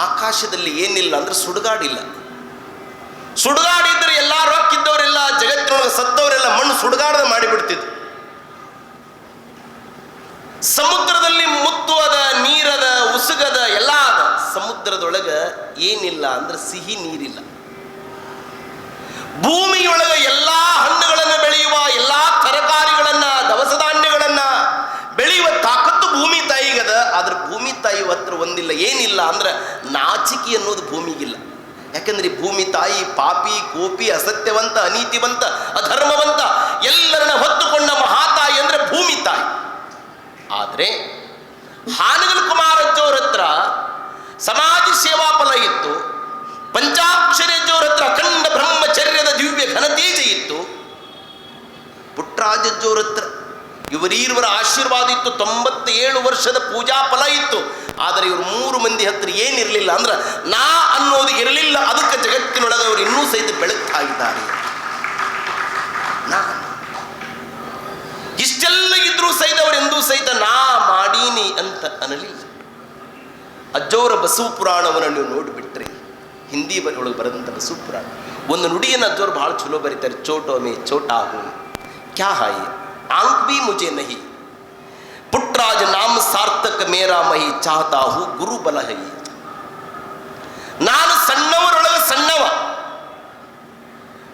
ಆಕಾಶದಲ್ಲಿ ಏನಿಲ್ಲ ಅಂದ್ರೆ ಸುಡುಗಾಡಿಲ್ಲ. ಸುಡುಗಾಡಿದ್ರೆ ಎಲ್ಲ ರೊಕ್ಕಿದ್ದವರೆಲ್ಲ ಜಗತ್ತಿನೊಳಗೆ ಸತ್ತವರೆಲ್ಲ ಮಣ್ಣು ಸುಡುಗಾಡದ ಮಾಡಿಬಿಡ್ತಿದ್ರು. ಸಮುದ್ರದಲ್ಲಿ ಮುತ್ತು ಅದ, ನೀರದ, ಉಸುಗದ ಎಲ್ಲ ಅದ. ಸಮುದ್ರದೊಳಗೆ ಏನಿಲ್ಲ ಅಂದ್ರೆ ಸಿಹಿ ನೀರಿಲ್ಲ. ಭೂಮಿಯೊಳಗೆ ಎಲ್ಲಾ ಹಣ್ಣುಗಳನ್ನು ಬೆಳೆಯುವ, ಎಲ್ಲಾ ತರಕಾರಿಗಳನ್ನ, ದವಸ ಧಾನ್ಯಗಳನ್ನ ಬೆಳೆಯುವ ತಾಕತ್ತು ಭೂಮಿ ತಾಯಿಗದ. ಆದ್ರೆ ಭೂಮಿ ತಾಯಿ ಹತ್ರ ಒಂದಿಲ್ಲ, ಏನಿಲ್ಲ ಅಂದ್ರೆ ನಾಚಿಕೆ ಅನ್ನೋದು ಭೂಮಿಗಿಲ್ಲ. ಯಾಕಂದ್ರೆ ಈ ಭೂಮಿ ತಾಯಿ ಪಾಪಿ, ಕೋಪಿ, ಅಸತ್ಯವಂತ, ಅನೀತಿವಂತ, ಅಧರ್ಮವಂತ ಎಲ್ಲರನ್ನ ಹೊತ್ತುಕೊಂಡ ಮಹಾತಾಯಿ ಅಂದ್ರೆ ಭೂಮಿ ತಾಯಿ. ಆದರೆ ಹಾನಗಲ್ ಕುಮಾರಜ್ಜೋರ ಹತ್ರ ಸಮಾಜ ಸೇವಾ ಫಲ ಇತ್ತು, ಪಂಚಾಕ್ಷರಜ್ಜೋರ ಹತ್ರ ಅಖಂಡ ಬ್ರಹ್ಮಚರ್ಯದ ದಿವ್ಯ ಘನತೇಜ ಇತ್ತು, ಪುಟ್ಟರಾಜಜ್ಜೋರ ಹತ್ರ ಇವರೀರ್ವರ ಆಶೀರ್ವಾದ ಇತ್ತು, 97 ವರ್ಷದ ಪೂಜಾ ಫಲ ಇತ್ತು. ಆದರೆ ಇವರು 3 ಮಂದಿ ಹತ್ರ ಏನಿರಲಿಲ್ಲ ಅಂದ್ರೆ ನಾ ಅನ್ನೋದು ಇರಲಿಲ್ಲ. ಅದಕ್ಕೆ ಜಗತ್ತಿನೊಳಗೆ ಅವರು ಇನ್ನೂ ಸಹಿತ ಬೆಳಗ್ತಾ ಇದ್ದಾರೆ. ಇಷ್ಟೆಲ್ಲ ಇದ್ರೂ ಸಹಿತ ಅವರೆಂದೂ ಸಹಿತ ನಾ ಮಾಡೀನಿ ಅಂತ ಅನ್ನಲಿಲ್ಲ. ಅಜ್ಜೋರ ಬಸವ ಪುರಾಣವನ್ನು ನೀವು ನೋಡಿಬಿಟ್ರೆ, ಹಿಂದಿ ಒಳಗೆ ಬರೆದಂಥ ಬಸವ ಪುರಾಣ ಒಂದು ನುಡಿಯನ್ನು ಅಜ್ಜೋರು ಭಾಳ ಚಲೋ ಬರೀತಾರೆ. ಚೋಟೋ ಮೇ ಚೋಟಾ ಹೂ ಕ್ಯಾ ಹಾಯಿ ಆಂಕ್ ಬಿ ಮುಜೆ ನಹಿ, ಪುಟ್ರಾಜ ನಾಮ ಸಾರ್ಥಕ ಮೇರಾ ಮಹಿ ಚಾಹತಾ ಹೂ ಗುರು ಬಲ ಹೈ. ನಾನು ಸಣ್ಣವರೊಳಗೆ ಸಣ್ಣವ,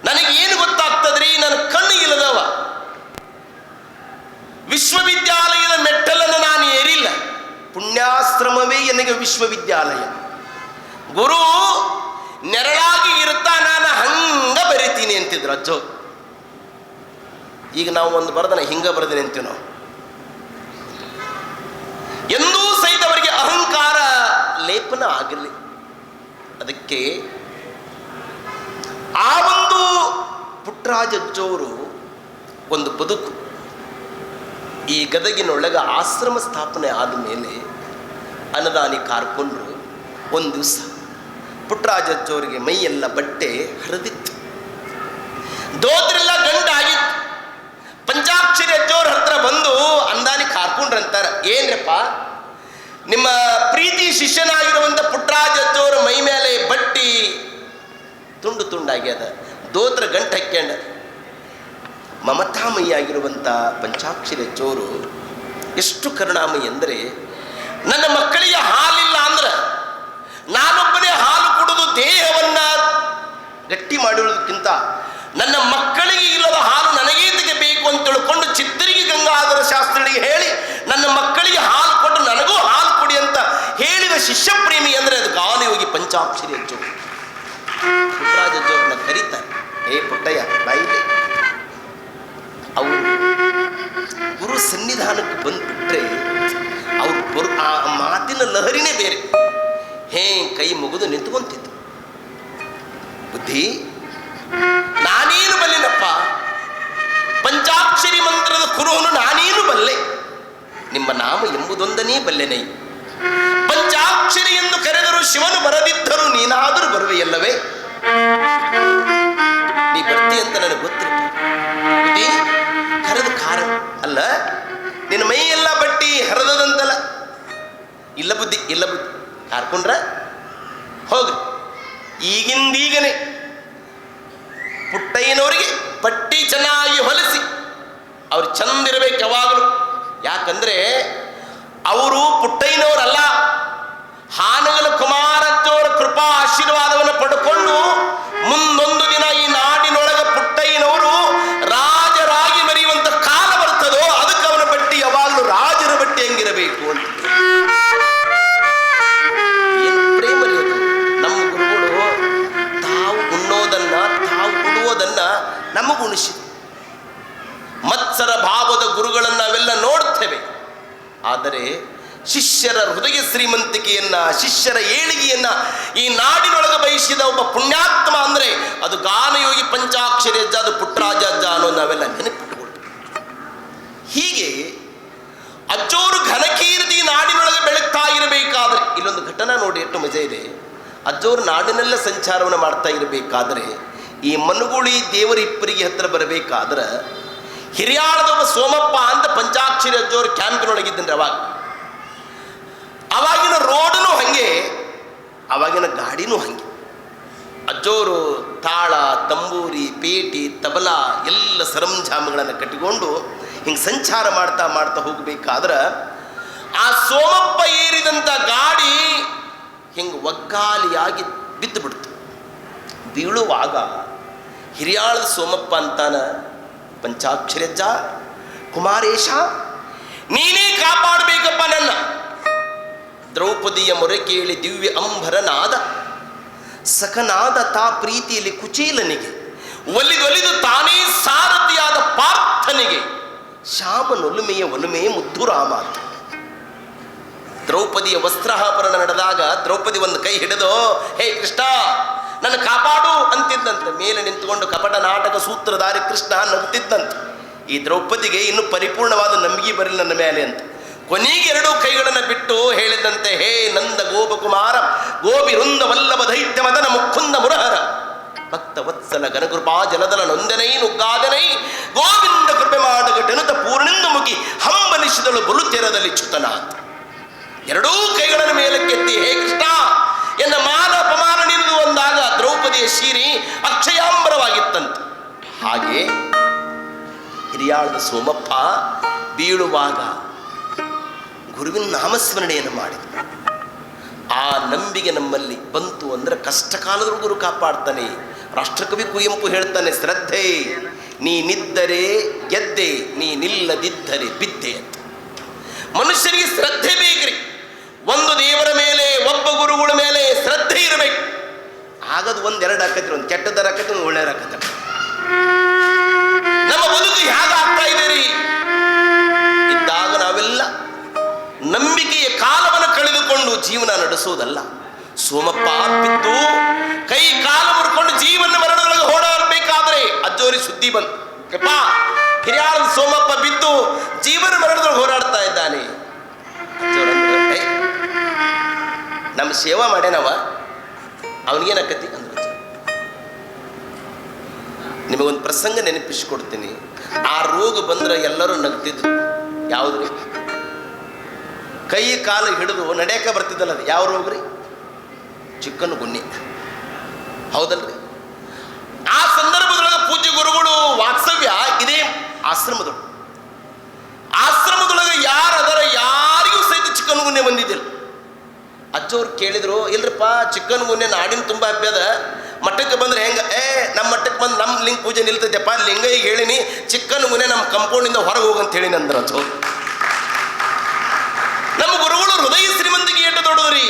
ನನಗೇನು ಗೊತ್ತಾಗ್ತದ್ರಿ, ನನ್ನ ಕಣ್ಣು ಇಲ್ಲದವ. ವಿಶ್ವವಿದ್ಯಾಲಯದ ಮೆಟ್ಟಲನ್ನು ನಾನು ಏರಿಲ್ಲ, ಪುಣ್ಯಾಶ್ರಮವೇ ನನಗೆ ವಿಶ್ವವಿದ್ಯಾಲಯ. ಗುರು ನೆರಳಾಗಿ ಇರುತ್ತಾ ನಾನು ಹಂಗ ಬರಿತೀನಿ ಅಂತಿದ್ರು ಅಜ್ಜೋ. ಈಗ ನಾವು ಒಂದು ಬರೆದನ ಹಿಂಗ ಬರೆದಿನಿ ಅಂತೀವಿ ನಾವು. ಎಂದೂ ಸಹಿತ ಅವರಿಗೆ ಅಹಂಕಾರ ಲೇಪನ ಆಗಲಿ. ಅದಕ್ಕೆ ಆ ಒಂದು ಪುಟ್ಟರಾಜಜ್ಜೋರು ಒಂದು ಬದುಕು. ಈ ಗದಗಿನೊಳಗೆ ಆಶ್ರಮ ಸ್ಥಾಪನೆ ಆದ ಮೇಲೆ ಅನ್ನದಾನಿ ಕಾರ್ಕೊಂಡ್ರು. ಒಂದು ದಿವಸ ಪುಟ್ಟರಾಜಜ್ಜೋರಿಗೆ ಮೈಯೆಲ್ಲ ಬಟ್ಟೆ ಹರಿದಿತ್ತು, ದೋದ್ರೆಲ್ಲ ಗಂಟಾಗಿತ್ತು. ಪಂಚಾಕ್ಷರಿ ಅಜ್ಜೋರ ಹತ್ರ ಬಂದು ಅಂದಾನಿ ಕಾರ್ಕೊಂಡ್ರಂತಾರ, ಏನ್ರಪ್ಪ ನಿಮ್ಮ ಪ್ರೀತಿ ಶಿಷ್ಯನಾಗಿರುವಂಥ ಪುಟ್ಟರಾಜಜ್ಜೋರ ಮೈ ಮೇಲೆ ಬಟ್ಟಿ ತುಂಡು ತುಂಡಾಗ್ಯದ, ದೋತ್ರ ಗಂಟು ಹಾಕ್ಯಂಡ. ಮಮತಾಮಯಿಯಾಗಿರುವಂಥ ಪಂಚಾಕ್ಷರಿ ಅಜ್ಜೋರು ಎಷ್ಟು ಕರುಣಾಮಯಿ ಅಂದರೆ, ನನ್ನ ಮಕ್ಕಳಿಗೆ ಹಾಲಿಲ್ಲ ಅಂದ್ರೆ ನಾನೊಬ್ಬನೇ ಹಾಲು ಕುಡಿದು ದೇಹವನ್ನ ಗಟ್ಟಿ ಮಾಡಿರೋದಕ್ಕಿಂತ ನನ್ನ ಮಕ್ಕಳಿಗೆ ಇಲ್ಲದ ಹಾಲು ನನಗೇ ತೆಗೆಬೇಕು ಅಂತ ತಿಳ್ಕೊಂಡು ಚಿತ್ತರಿಗೆ ಗಂಗಾಧರ ಶಾಸ್ತ್ರಿಗಳಿಗೆ ಹೇಳಿ ನನ್ನ ಮಕ್ಕಳಿಗೆ ಹಾಲು ಕೊಟ್ಟು ನನಗೂ ಹಾಲು ಕೊಡಿ ಅಂತ ಹೇಳಿದ ಶಿಷ್ಯ ಪ್ರೇಮಿ ಅಂದರೆ ಅದು ಗಾನಯೋಗಿ ಪಂಚಾಕ್ಷರಿ ಅಜ್ಜೋ. ಪುಟ್ಟರಾಜಜ್ಜೋರನ್ನ ಕರೀತಾರೆ, ಏ ಪುಟ್ಟಯ್ಯ ಬಾಯಿಲೆ. ಅವರು ಗುರು ಸನ್ನಿಧಾನಕ್ಕೆ ಬಂದುಬಿಟ್ರೆ ಅವರು ಆ ಮಾತಿನ ಲಹರಿನೇ ಬೇರೆ. ಕೈ ಮುಗಿದು ನಿಂತ್ಕೊಂತಿತ್ತು. ಬುದ್ಧಿ ನಾನೇನು ಬಲ್ಲೆನಪ್ಪ, ಪಂಚಾಕ್ಷರಿ ಮಂತ್ರದ ಕುರುಹನು ನಾನೇನು ಬಲ್ಲೆ, ನಿಮ್ಮ ನಾಮ ಎಂಬುದೊಂದನೇ ಬಲ್ಲೆನೈ. ಪಂಚಾಕ್ಷರಿ ಎಂದು ಕರೆದರೂ ಶಿವನು ಬರದಿದ್ದರೂ ನೀನಾದರೂ ಬರುವೆಯಲ್ಲವೇ, ನೀ ಬರ್ತಿ ಅಂತ ನನಗೆ ಗೊತ್ತಿರುತ್ತೆ. ಬುದ್ಧಿ ಕರೆದು ಕಾರಣ ಅಲ್ಲ, ನಿನ್ನ ಮೈ ಎಲ್ಲ ಬಟ್ಟಿ ಹರಿದದಂತಲ್ಲ. ಇಲ್ಲ ಬುದ್ಧಿ, ಇಲ್ಲ ಬುದ್ಧಿ, ಕಾರ್ಕೊಂಡ್ರ ಹೋಗ್ರಿ. ಈಗಿಂದೀಗನೇ ಪುಟ್ಟಯ್ಯನವರಿಗೆ ಪಟ್ಟಿ ಚೆನ್ನಾಗಿ ಹೊಲಿಸಿ ಅವ್ರು ಚಂದಿರಬೇಕು ಯಾವಾಗಲೂ. ಯಾಕಂದ್ರೆ ಅವರು ಪುಟ್ಟಯ್ಯನವರಲ್ಲ, ಹಾನಗಲ ಕುಮಾರಜ್ಜೋರ ಕೃಪಾ ಆಶೀರ್ವಾದವನ್ನು ಪಡ್ಕೊಂಡು ಮುಂದೊಂದು ದಿನ ಈ ನಾಡಿನೊಳಗೆ ಪುಟ್ಟಯ್ಯನವರು ರಾಜರಾಗಿ ಮೆರೆಯುವಂತ ಕಾಲ ಬರ್ತದೋ ಅದಕ್ಕೆ ಅವನ ಬಟ್ಟಿ ಯಾವಾಗಲೂ ರಾಜರ ಬಟ್ಟಿ ಹೆಂಗಿರಬೇಕು ಅಂತ. ಏನು ಪ್ರೇಮರಿ ಅದು. ನಮ್ಮ ಗುರುಗಳು ತಾವು ಉಣ್ಣೋದನ್ನ ತಾವು ಉಡುವುದನ್ನ ನಮಗುಣಿಸಿದೆ. ಮತ್ಸರ ಭಾವದ ಗುರುಗಳನ್ನು ನಾವೆಲ್ಲ ನೋಡ್ತೇವೆ. ಆದರೆ ಶಿಷ್ಯರ ಹೃದಯ ಶ್ರೀಮಂತಿಕೆಯನ್ನ, ಶಿಷ್ಯರ ಏಳಿಗೆಯನ್ನ ಈ ನಾಡಿನೊಳಗೆ ಬಯಸಿದ ಒಬ್ಬ ಪುಣ್ಯಾತ್ಮ ಅಂದ್ರೆ ಅದು ಗಾನಯೋಗಿ ಪಂಚಾಕ್ಷರಿ ಅಜ್ಜ, ಅದು ಪುಟ್ಟರಾಜ ಅಜ್ಜ ಅನ್ನೋ ನಾವೆಲ್ಲ ನೆನಪಿಟ್ಟುಕೊಳ್ತೀವಿ. ಹೀಗೆ ಅಜ್ಜೋರು ಘನಕೀರ್ತಿ ನಾಡಿನೊಳಗೆ ಬೆಳಗ್ತಾ ಇರಬೇಕಾದ್ರೆ, ಇಲ್ಲೊಂದು ಘಟನಾ ನೋಡಿ ಎಷ್ಟು ಮಜಾ ಇದೆ. ಅಜ್ಜೋರು ನಾಡಿನೆಲ್ಲ ಸಂಚಾರವನ್ನು ಮಾಡ್ತಾ ಇರಬೇಕಾದ್ರೆ ಈ ಮನುಗುಳಿ ದೇವರ ಇಪ್ಪರಿಗೆ ಹತ್ರ ಬರಬೇಕಾದ್ರೆ ಹಿರಿಯಾಳದ ಒಬ್ಬ ಸೋಮಪ್ಪ ಅಂತ ಪಂಚಾಕ್ಷರಿ ಅಜ್ಜೋರು ಕ್ಯಾಂಪಿನೊಳಗಿದ್ದನ್ರಿ. ಅವಾಗಿನ ರೋಡನು ಹಂಗೆ, ಗಾಡಿನೂ ಹಂಗೆ. ಅಜ್ಜೋರು ತಾಳ, ತಂಬೂರಿ, ಪೇಟಿ, ತಬಲ ಎಲ್ಲ ಸರಂಜಾಮಗಳನ್ನು ಕಟ್ಟಿಕೊಂಡು ಹಿಂಗೆ ಸಂಚಾರ ಮಾಡ್ತಾ ಮಾಡ್ತಾ ಹೋಗಬೇಕಾದ್ರೆ ಆ ಸೋಮಪ್ಪ ಏರಿದಂಥ ಗಾಡಿ ಹಿಂಗೆ ಒಗ್ಗಾಲಿಯಾಗಿ ಬಿದ್ದು ಬಿಡ್ತು. ಬೀಳುವಾಗ ಹಿರಿಯಾಳದ ಸೋಮಪ್ಪ ಅಂತಾನ, ಪಂಚಾಕ್ಷರಜ್ಜ, ಕುಮಾರೇಶ, ನೀನೇ ಕಾಪಾಡಬೇಕಪ್ಪ ನನ್ನ. ದ್ರೌಪದಿಯ ಮೊರೆ ಕೇಳಿ ದಿವ್ಯ ಅಂಬರನಾದ ಸಖನಾದ ತಾ ಪ್ರೀತಿಯಲ್ಲಿ ಕುಚೇಲನಿಗೆ ಒಲಿದೊಲಿದು ತಾನೇ ಸಾರಥಿಯಾದ ಪಾರ್ಥನಿಗೆ ಶ್ಯಾಮನೊಲುಮೆಯ ಒಲುಮೆ ಮುದ್ದು ರಾಮ. ದ್ರೌಪದಿಯ ವಸ್ತ್ರಾಪರಣ ನಡೆದಾಗ ದ್ರೌಪದಿ ಒಂದು ಕೈ ಹಿಡಿದು, ಹೇ ಕೃಷ್ಣ ನನ್ನ ಕಾಪಾಡು ಅಂತಿದ್ದಂತೆ. ಮೇಲೆ ನಿಂತುಕೊಂಡು ಕಪಟ ನಾಟಕ ಸೂತ್ರಧಾರಿ ಕೃಷ್ಣ ನಗ್ತಿದ್ದಂತೆ. ಈ ದ್ರೌಪದಿಗೆ ಇನ್ನೂ ಪರಿಪೂರ್ಣವಾದ ನಂಬಿಕೆ ಬರಲಿಲ್ಲ ನನ್ನ ಮೇಲೆ ಅಂತ. ಕೊನೆಗೆ ಎರಡೂ ಕೈಗಳನ್ನು ಬಿಟ್ಟು ಹೇಳಿದಂತೆ, ಹೇ ನಂದ ಗೋಪಕುಮಾರ ಗೋಪಿ ವೃಂದ ವಲ್ಲಭ ದೈತ್ಯ ಮದನ ಮುಖುಂದ ಮುರಹರ ಭಕ್ತ ವತ್ಸಲ ಘನಕೃಪಾ ಜಲದಲ ನೊಂದನೈ ನುಗ್ಗಾದನೈ ಗೋವಿಂದ ಕೃಪೆ ಮಾಡಗಟನುತ ಪೂರ್ಣಿಂದ ಮುಗಿ ಹಂಬಲಿಸಿದಳು ಬಲು ತೆರದಲ್ಲಿ ಚ್ಯುತನಾಥ. ಎರಡೂ ಕೈಗಳನ್ನು ಮೇಲಕ್ಕೆತ್ತಿ, ಹೇ ಕೃಷ್ಣ ಎನ್ನ ಮಾನ ಅಪಮಾನ ನಿಲ್ಲು ಅಂದಾಗ ದ್ರೌಪದಿಯ ಶೀರಿ ಅಕ್ಷಯಾಂಬರವಾಗಿತ್ತಂತೆ. ಹಾಗೆ ಹಿರಿಯಾಳದ ಸೋಮಪ್ಪ ಬೀಳುವಾಗ ಗುರುವಿನ ನಾಮಸ್ಮರಣೆಯನ್ನು ಮಾಡಿದರು. ಆ ನಂಬಿಕೆ ನಮ್ಮಲ್ಲಿ ಬಂತು ಅಂದರೆ ಕಷ್ಟ ಕಾಲದಲ್ಲೂ ಗುರು ಕಾಪಾಡ್ತಾನೆ. ರಾಷ್ಟ್ರಕವಿ ಕುವೆಂಪು ಹೇಳ್ತಾನೆ, ಶ್ರದ್ಧೆ ನೀನಿದ್ದರೆ ಗೆದ್ದೆ, ನೀನಿಲ್ಲದಿದ್ದರೆ ಬಿದ್ದೆ ಅಂತ. ಮನುಷ್ಯನಿಗೆ ಶ್ರದ್ಧೆ ಬೇಕ್ರಿ. ಒಂದು ದೇವರ ಮೇಲೆ, ಒಬ್ಬ ಗುರುಗಳ ಮೇಲೆ ಶ್ರದ್ಧೆ ಇರಬೇಕು. ಆಗದು ಒಂದೆರಡು ಆಕತ್ರಿ, ಒಂದು ಕೆಟ್ಟದರ ಆಕತಿ, ಒಂದು ಒಳ್ಳೆಯರ ಆಕತ್ತ. ನಮ್ಮ ಬದುಕು ಹೇಗಾಗ್ತಾ ಇದೆ ರೀ ಇದ್ದಾಗ ನಾವೆಲ್ಲ ನಂಬಿಕೆಯ ಕಾಲವನ್ನು ಕಳೆದುಕೊಂಡು ಜೀವನ ನಡೆಸೋದಲ್ಲ. ಸೋಮಪ್ಪ ಬಿದ್ದು ಕೈ ಕಾಲು ಮುರ್ಕೊಂಡು ಜೀವನ ಮರಣದೊಳಗೆ ಓಡಾಡಬೇಕಾದ್ರೆ ಅಜ್ಜೋರಿ ಸುದ್ದಿ ಬಂತು, ಯಪ್ಪ ಹಿರಿಯಾಳದ ಸೋಮಪ್ಪ ಬಿದ್ದು ಜೀವನ ಮರಣದೊಳಗೆ ಹೋರಾಡ್ತಾ ಇದ್ದಾನೆ. ನಮ್ಮ ಸೇವಾ ಮಾಡ್ಯಾನವ, ಅವನಿಗೇನಕ್ಕತಿ ಅಂದ್ರೆ ನಿಮಗೊಂದು ಪ್ರಸಂಗ ನೆನಪಿಸಿಕೊಡ್ತೀನಿ. ಆ ರೋಗ ಬಂದ್ರೆ ಎಲ್ಲರೂ ನಗ್ತಿದ್ರು. ಯಾವುದ್ರಿ? ಕೈ ಕಾಲು ಹಿಡಿದು ನಡೆಯಕ್ಕೆ ಬರ್ತಿದ್ದಲ್ಲ, ಅದು ಯಾವ ರೋಗ ರೀ? ಚಿಕ್ಕನ್ ಗುನ್ನಿ, ಹೌದಲ್ರಿ? ಆ ಸಂದರ್ಭದೊಳಗೆ ಪೂಜ್ಯ ಗುರುಗಳು ವಾತ್ಸವ್ಯ ಇದೇ ಆಶ್ರಮದೊಳಗೆ ಯಾರದರ ಯಾರಿಗೂ ಸಹಿತ ಚಿಕ್ಕನ್ ಗುನ್ನೆ ಬಂದಿದ್ದಿಲ್ಲ. ಅಜ್ಜವ್ರು ಕೇಳಿದ್ರು, ಇಲ್ರಪ್ಪ ಚಿಕ್ಕನ್ ಗುನ್ನೆ ನಾಡಿನ ತುಂಬ ಹಬ್ಬದ, ಮಠಕ್ಕೆ ಬಂದ್ರೆ ಹೆಂಗ? ನಮ್ಮ ಮಠಕ್ಕೆ ಬಂದು ನಮ್ಮ ಲಿಂಗ ಪೂಜೆ ನಿಲ್ತೈತೆಪ್ಪ, ಲಿಂಗಯ್ಯ ಹೇಳಿನಿ ಚಿಕ್ಕನ್ ಗುನ್ನೆ ನಮ್ಮ ಕಂಪೌಂಡಿಂದ ಹೊರಗೆ ಹೋಗಂತ ಹೇಳಿನಿ ಅಂದ್ರ ಅಜ್ಜವ್ರು. ನಮ್ಮ ಗುರುಗಳು ಹೃದಯ ಶ್ರೀಮಂತಿಗೆ ಏಟು ದೊಡ್ಡದ್ರಿ.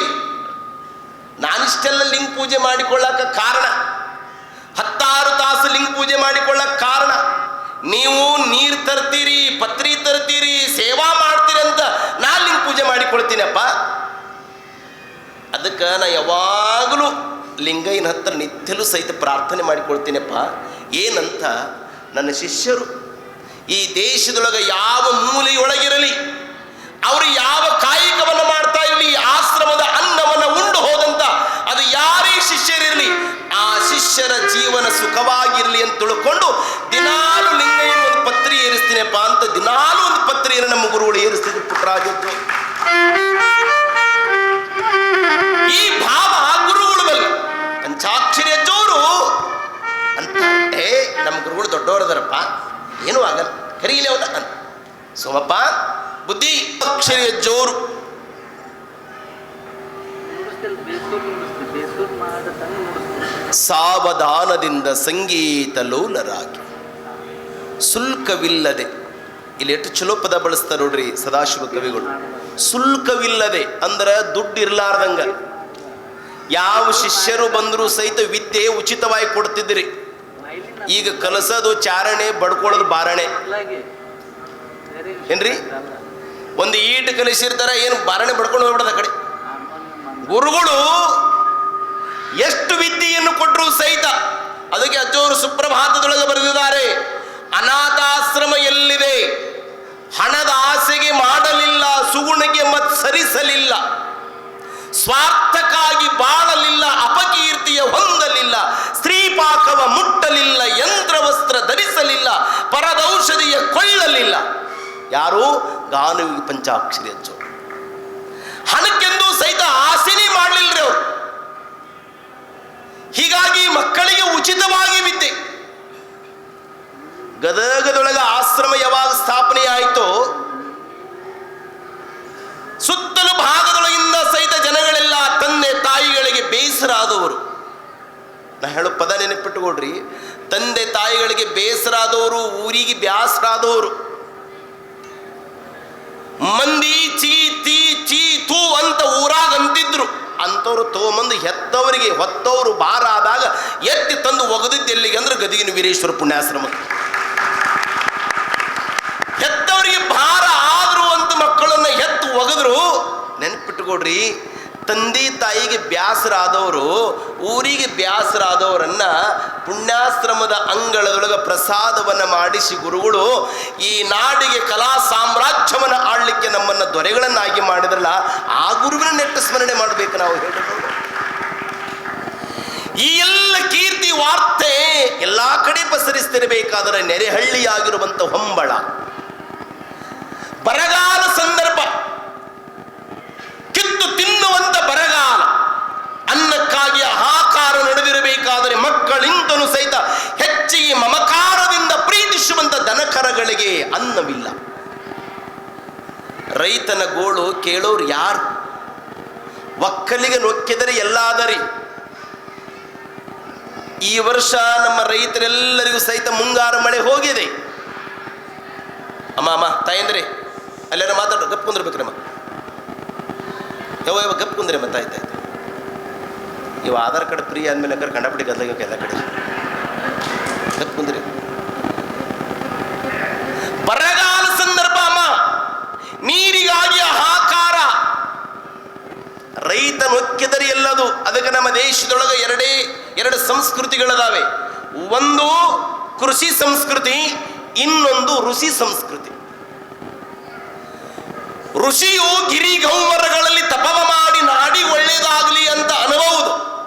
ನಾನಿಷ್ಟೆಲ್ಲ ಲಿಂಗ ಪೂಜೆ ಮಾಡಿಕೊಳ್ಳಕ ಕಾರಣ, 16 ತಾಸು ಲಿಂಗ ಪೂಜೆ ಮಾಡಿಕೊಳ್ಳಕ ಕಾರಣ, ನೀವು ನೀರು ತರ್ತೀರಿ, ಪತ್ರಿ ತರ್ತೀರಿ, ಸೇವಾ ಮಾಡ್ತೀರಿ ಅಂತ ನಾನು ಲಿಂಗ ಪೂಜೆ ಮಾಡಿಕೊಳ್ತೀನಪ್ಪ. ಅದಕ್ಕೆ ನಾ ಯಾವಾಗಲೂ ಲಿಂಗಯ್ಯನ ಹತ್ರ ನಿತ್ಯಲೂ ಸಹಿತ ಪ್ರಾರ್ಥನೆ ಮಾಡಿಕೊಳ್ತೀನಪ್ಪ. ಏನಂತ, ನನ್ನ ಶಿಷ್ಯರು ಈ ದೇಶದೊಳಗೆ ಯಾವ ಮೂಲೆಯೊಳಗಿರಲಿ, ಅವರು ಯಾವ ಕಾಯಕವನ್ನು ಮಾಡ್ತಾ ಇರಲಿ, ಆಶ್ರಮದ ಅನ್ನವನ್ನು ಉಂಡು ಹೋದಂತ ಅದು ಯಾರೇ ಶಿಷ್ಯರಿರಲಿ, ಆ ಶಿಷ್ಯರ ಜೀವನ ಸುಖವಾಗಿರಲಿ ಅಂತ ತಿಳ್ಕೊಂಡು ದಿನಾಲು ಲಿಂಗಯ್ಯನ ಒಂದು ಪತ್ರಿ ಏರಿಸ್ತೀನಪ್ಪ ಅಂತ ದಿನಾಲು ಒಂದು ಪತ್ರಿಯನ್ನು ನಮ್ಮ ಗುರುಗಳು ಏರಿಸ್ತಿದ್ರು ಪುಟ್ಟರಾಜದ್ದು. ಈ ಭಾವ ಗುರುಗಳು ಬಲ್ಲ. ಪಂಚಾಕ್ಷರಿ ಅಜ್ಜೋರು ಅಂತ ನಮ್ಮ ಗುರುಗಳು ದೊಡ್ಡವರದಾರಪ್ಪ, ಏನೂ ಆಗಲ್ಲ, ಕರೀಲಿ ಅವನ ಅಂತ. ಸೋಮಪ್ಪ ಬುದ್ಧಿ ಅಕ್ಷರಿ ಅಜ್ಜೋರು ಸಾವಧಾನದಿಂದ ಸಂಗೀತ ಲೋಲರಾಗಿ ಶುಲ್ಕವಿಲ್ಲದೆ, ಇಲ್ಲಿ ಎಷ್ಟು ಚಲೋ ಪದ ಬಳಸ್ತಾರೆ ನೋಡ್ರಿ ಸದಾಶಿವ ಕವಿಗಳು. ಶುಲ್ಕವಿಲ್ಲದೆ ಅಂದ್ರೆ ದುಡ್ಡು ಇರ್ಲಾರ್ದಂಗ ಯಾವ ಶಿಷ್ಯರು ಬಂದರೂ ಸಹಿತ ವಿದ್ಯೆ ಉಚಿತವಾಗಿ ಕೊಡ್ತಿದ್ರಿ. ಈಗ ಕಲಸೋದು ಚಾರಣೆ, ಬಡ್ಕೊಳ್ಳೋದು ಬಾರಣೆ ಏನ್ರಿ? ಒಂದು ಈಟು ಕಲಿಸಿರ್ತಾರ, ಏನು ಬಾರಣೆ ಬಡ್ಕೊಂಡು ಹೋಗ್ಬಿಡೋದು ಆ ಕಡೆ. ಗುರುಗಳು ಎಷ್ಟು ವಿದ್ಯೆಯನ್ನು ಕೊಟ್ಟರು ಸಹಿತ, ಅದಕ್ಕೆ ಅಜ್ಜೋರು ಸುಪ್ರಭಾತದೊಳಗೆ ಬರೆದಿದ್ದಾರೆ, ಅನಾಥಾಶ್ರಮ ಎಲ್ಲಿದೆ, ಹಣದ ಆಸೆಗೆ ಮಾಡಲಿಲ್ಲ, ಸುಗುಣಿಗೆ ಮತ್ಸರಿಸಲಿಲ್ಲ, ಸ್ವಾರ್ಥಕ್ಕಾಗಿ ಬಾಳಲಿಲ್ಲ, ಅಪಕೀರ್ತಿಯ ಹೊಂದಲಿಲ್ಲ, ಸ್ತ್ರೀಪಾಕವ ಮುಟ್ಟಲಿಲ್ಲ, ಯಂತ್ರವಸ್ತ್ರ ಧರಿಸಲಿಲ್ಲ, ಪರದೌಷಧಿಯ ಕೊಳ್ಳಲಿಲ್ಲ. ಯಾರು? ಗಾನವಿ ಪಂಚಾಕ್ಷರಿ ಅಜ್ಜೋರು. ಹಣಕ್ಕೆಂದು ಸಹಿತ ಆಸೆನೇ ಮಾಡಲಿಲ್ಲರಿ ಅವರು. ಗದಗದೊಳಗ ಆಶ್ರಮ ಯಾವಾಗ ಸ್ಥಾಪನೆ ಆಯಿತೋ ಸುತ್ತಲೂ ಭಾಗದೊಳಗಿಂದ ಸಹಿತ ಜನಗಳೆಲ್ಲ ತಂದೆ ತಾಯಿಗಳಿಗೆ ಬೇಸರ ಆದವರು. ನಾ ಹೇಳೋ ಪದ ನೆನಪಿಟ್ಟುಕೊಡ್ರಿ, ತಂದೆ ತಾಯಿಗಳಿಗೆ ಬೇಸರ ಆದವರು, ಊರಿಗೆ ಬ್ಯಾಸರ ಆದವರು, ಮಂದಿ ಚೀ ತೀ ಚೀ ತೂ ಅಂತ ಊರಾಗ ಅಂತಿದ್ರು. ಅಂಥವ್ರು ತಗೊಂಬಂದು ಹೆತ್ತವರಿಗೆ ಹೊತ್ತವರು ಭಾರ ಆದಾಗ ಎತ್ತಿ ತಂದು ಒಗದಿದ್ದು ಎಲ್ಲಿಗೆ ಅಂದ್ರೆ ಗದಗಿನ ವೀರೇಶ್ವರ ಪುಣ್ಯಾಶ್ರಮಕ್ಕೆ. ಹೆತ್ತವರಿಗೆ ಭಾರ ಆದ್ರು ಅಂತ ಮಕ್ಕಳನ್ನ ಎತ್ತು ಒಗದ್ರು. ನೆನಪಿಟ್ಟುಕೊಡ್ರಿ, ತಂದೆ ತಾಯಿಗೆ ಬ್ಯಾಸರ ಆದವರು, ಊರಿಗೆ ಬ್ಯಾಸರ ಆದವರನ್ನ ಪುಣ್ಯಾಶ್ರಮದ ಅಂಗಳದೊಳಗ ಪ್ರಸಾದವನ್ನು ಮಾಡಿಸಿ ಗುರುಗಳು ಈ ನಾಡಿಗೆ ಕಲಾ ಸಾಮ್ರಾಜ್ಯವನ್ನು ಆಳ್ಲಿಕ್ಕೆ ನಮ್ಮನ್ನು ದೊರೆಗಳನ್ನಾಗಿ ಮಾಡಿದ್ರಲ್ಲ, ಆ ಗುರುವಿನ ನೆಟ್ಟ ಸ್ಮರಣೆ ಮಾಡಬೇಕು ನಾವು. ಹೇಳಿದ್ರು ಈ ಎಲ್ಲ ಕೀರ್ತಿ ವಾರ್ತೆ ಎಲ್ಲಾ ಕಡೆ ಪಸರಿಸ್ತಿರಬೇಕಾದರೆ ನೆರೆಹಳ್ಳಿಯಾಗಿರುವಂಥ ಹೊಂಬಳ ಬರಗಾಲ ಸಂದರ್ಭ, ಕಿತ್ತು ತಿನ್ನುವಂತ ಬರಗಾಲ, ಅನ್ನಕ್ಕಾಗಿ ಹಾಕಾರ ನಡೆದಿರಬೇಕಾದರೆ ಮಕ್ಕಳಿಂದಲೂ ಸಹಿತ ಹೆಚ್ಚಿಗೆ ಮಮಕಾರದಿಂದ ಪ್ರೀತಿಸುವಂತ ದನಕರಗಳಿಗೆ ಅನ್ನವಿಲ್ಲ. ರೈತನ ಗೋಳು ಕೇಳೋರು ಯಾರು? ಒಕ್ಕಲಿಗೆ ನೊಕ್ಕಿದರೆ ಎಲ್ಲಾದರಿ. ಈ ವರ್ಷ ನಮ್ಮ ರೈತರೆಲ್ಲರಿಗೂ ಸಹಿತ ಮುಂಗಾರು ಮಳೆ ಹೋಗಿದೆ. ಅಮ್ಮ ತಾಯಂದ್ರೆ ಅಲ್ಲಾರ ಮಾತಾಡೋ ಗಪ್ ಕುಂದಿರ್ಬೇಕ್ರಿ ಅಮ್ಮ, ಯಾವ ಗಪ್ ಕುಂದ್ರೆ ಮತ್ತೆ ಆಯ್ತಾಯ್ತು. ಇವು ಆಧಾರ್ ಕಾರ್ಡ್ ಫ್ರೀ ಆದ್ಮೇಲೆ ಕಂಡಪಟ್ಟಿ ಗದ್ದಲ ಎಲ್ಲ ಕಡೆ ಗಪ್ ಕುಂದ್ರಿ. ಬರಗಾಲ ಸಂದರ್ಭ ಅಮ್ಮ, ನೀರಿಗಾಗಿ ಹಾಕಾರ, ರೈತ ನೊಕ್ಕಿದರೆ ಎಲ್ಲದು. ಅದಕ್ಕೆ ನಮ್ಮ ದೇಶದೊಳಗೆ ಎರಡು ಸಂಸ್ಕೃತಿಗಳದಾವೆ. ಒಂದು ಕೃಷಿ ಸಂಸ್ಕೃತಿ, ಇನ್ನೊಂದು ಋಷಿ ಸಂಸ್ಕೃತಿ. ಋಷಿಯು ಗಿರಿಗೌಮರಗಳಲ್ಲಿ ತಪವ ಮಾಡಿ ನಾಡಿ ಒಳ್ಳೆಯದಾಗಲಿ ಅಂತ ಅನುಭವುದು.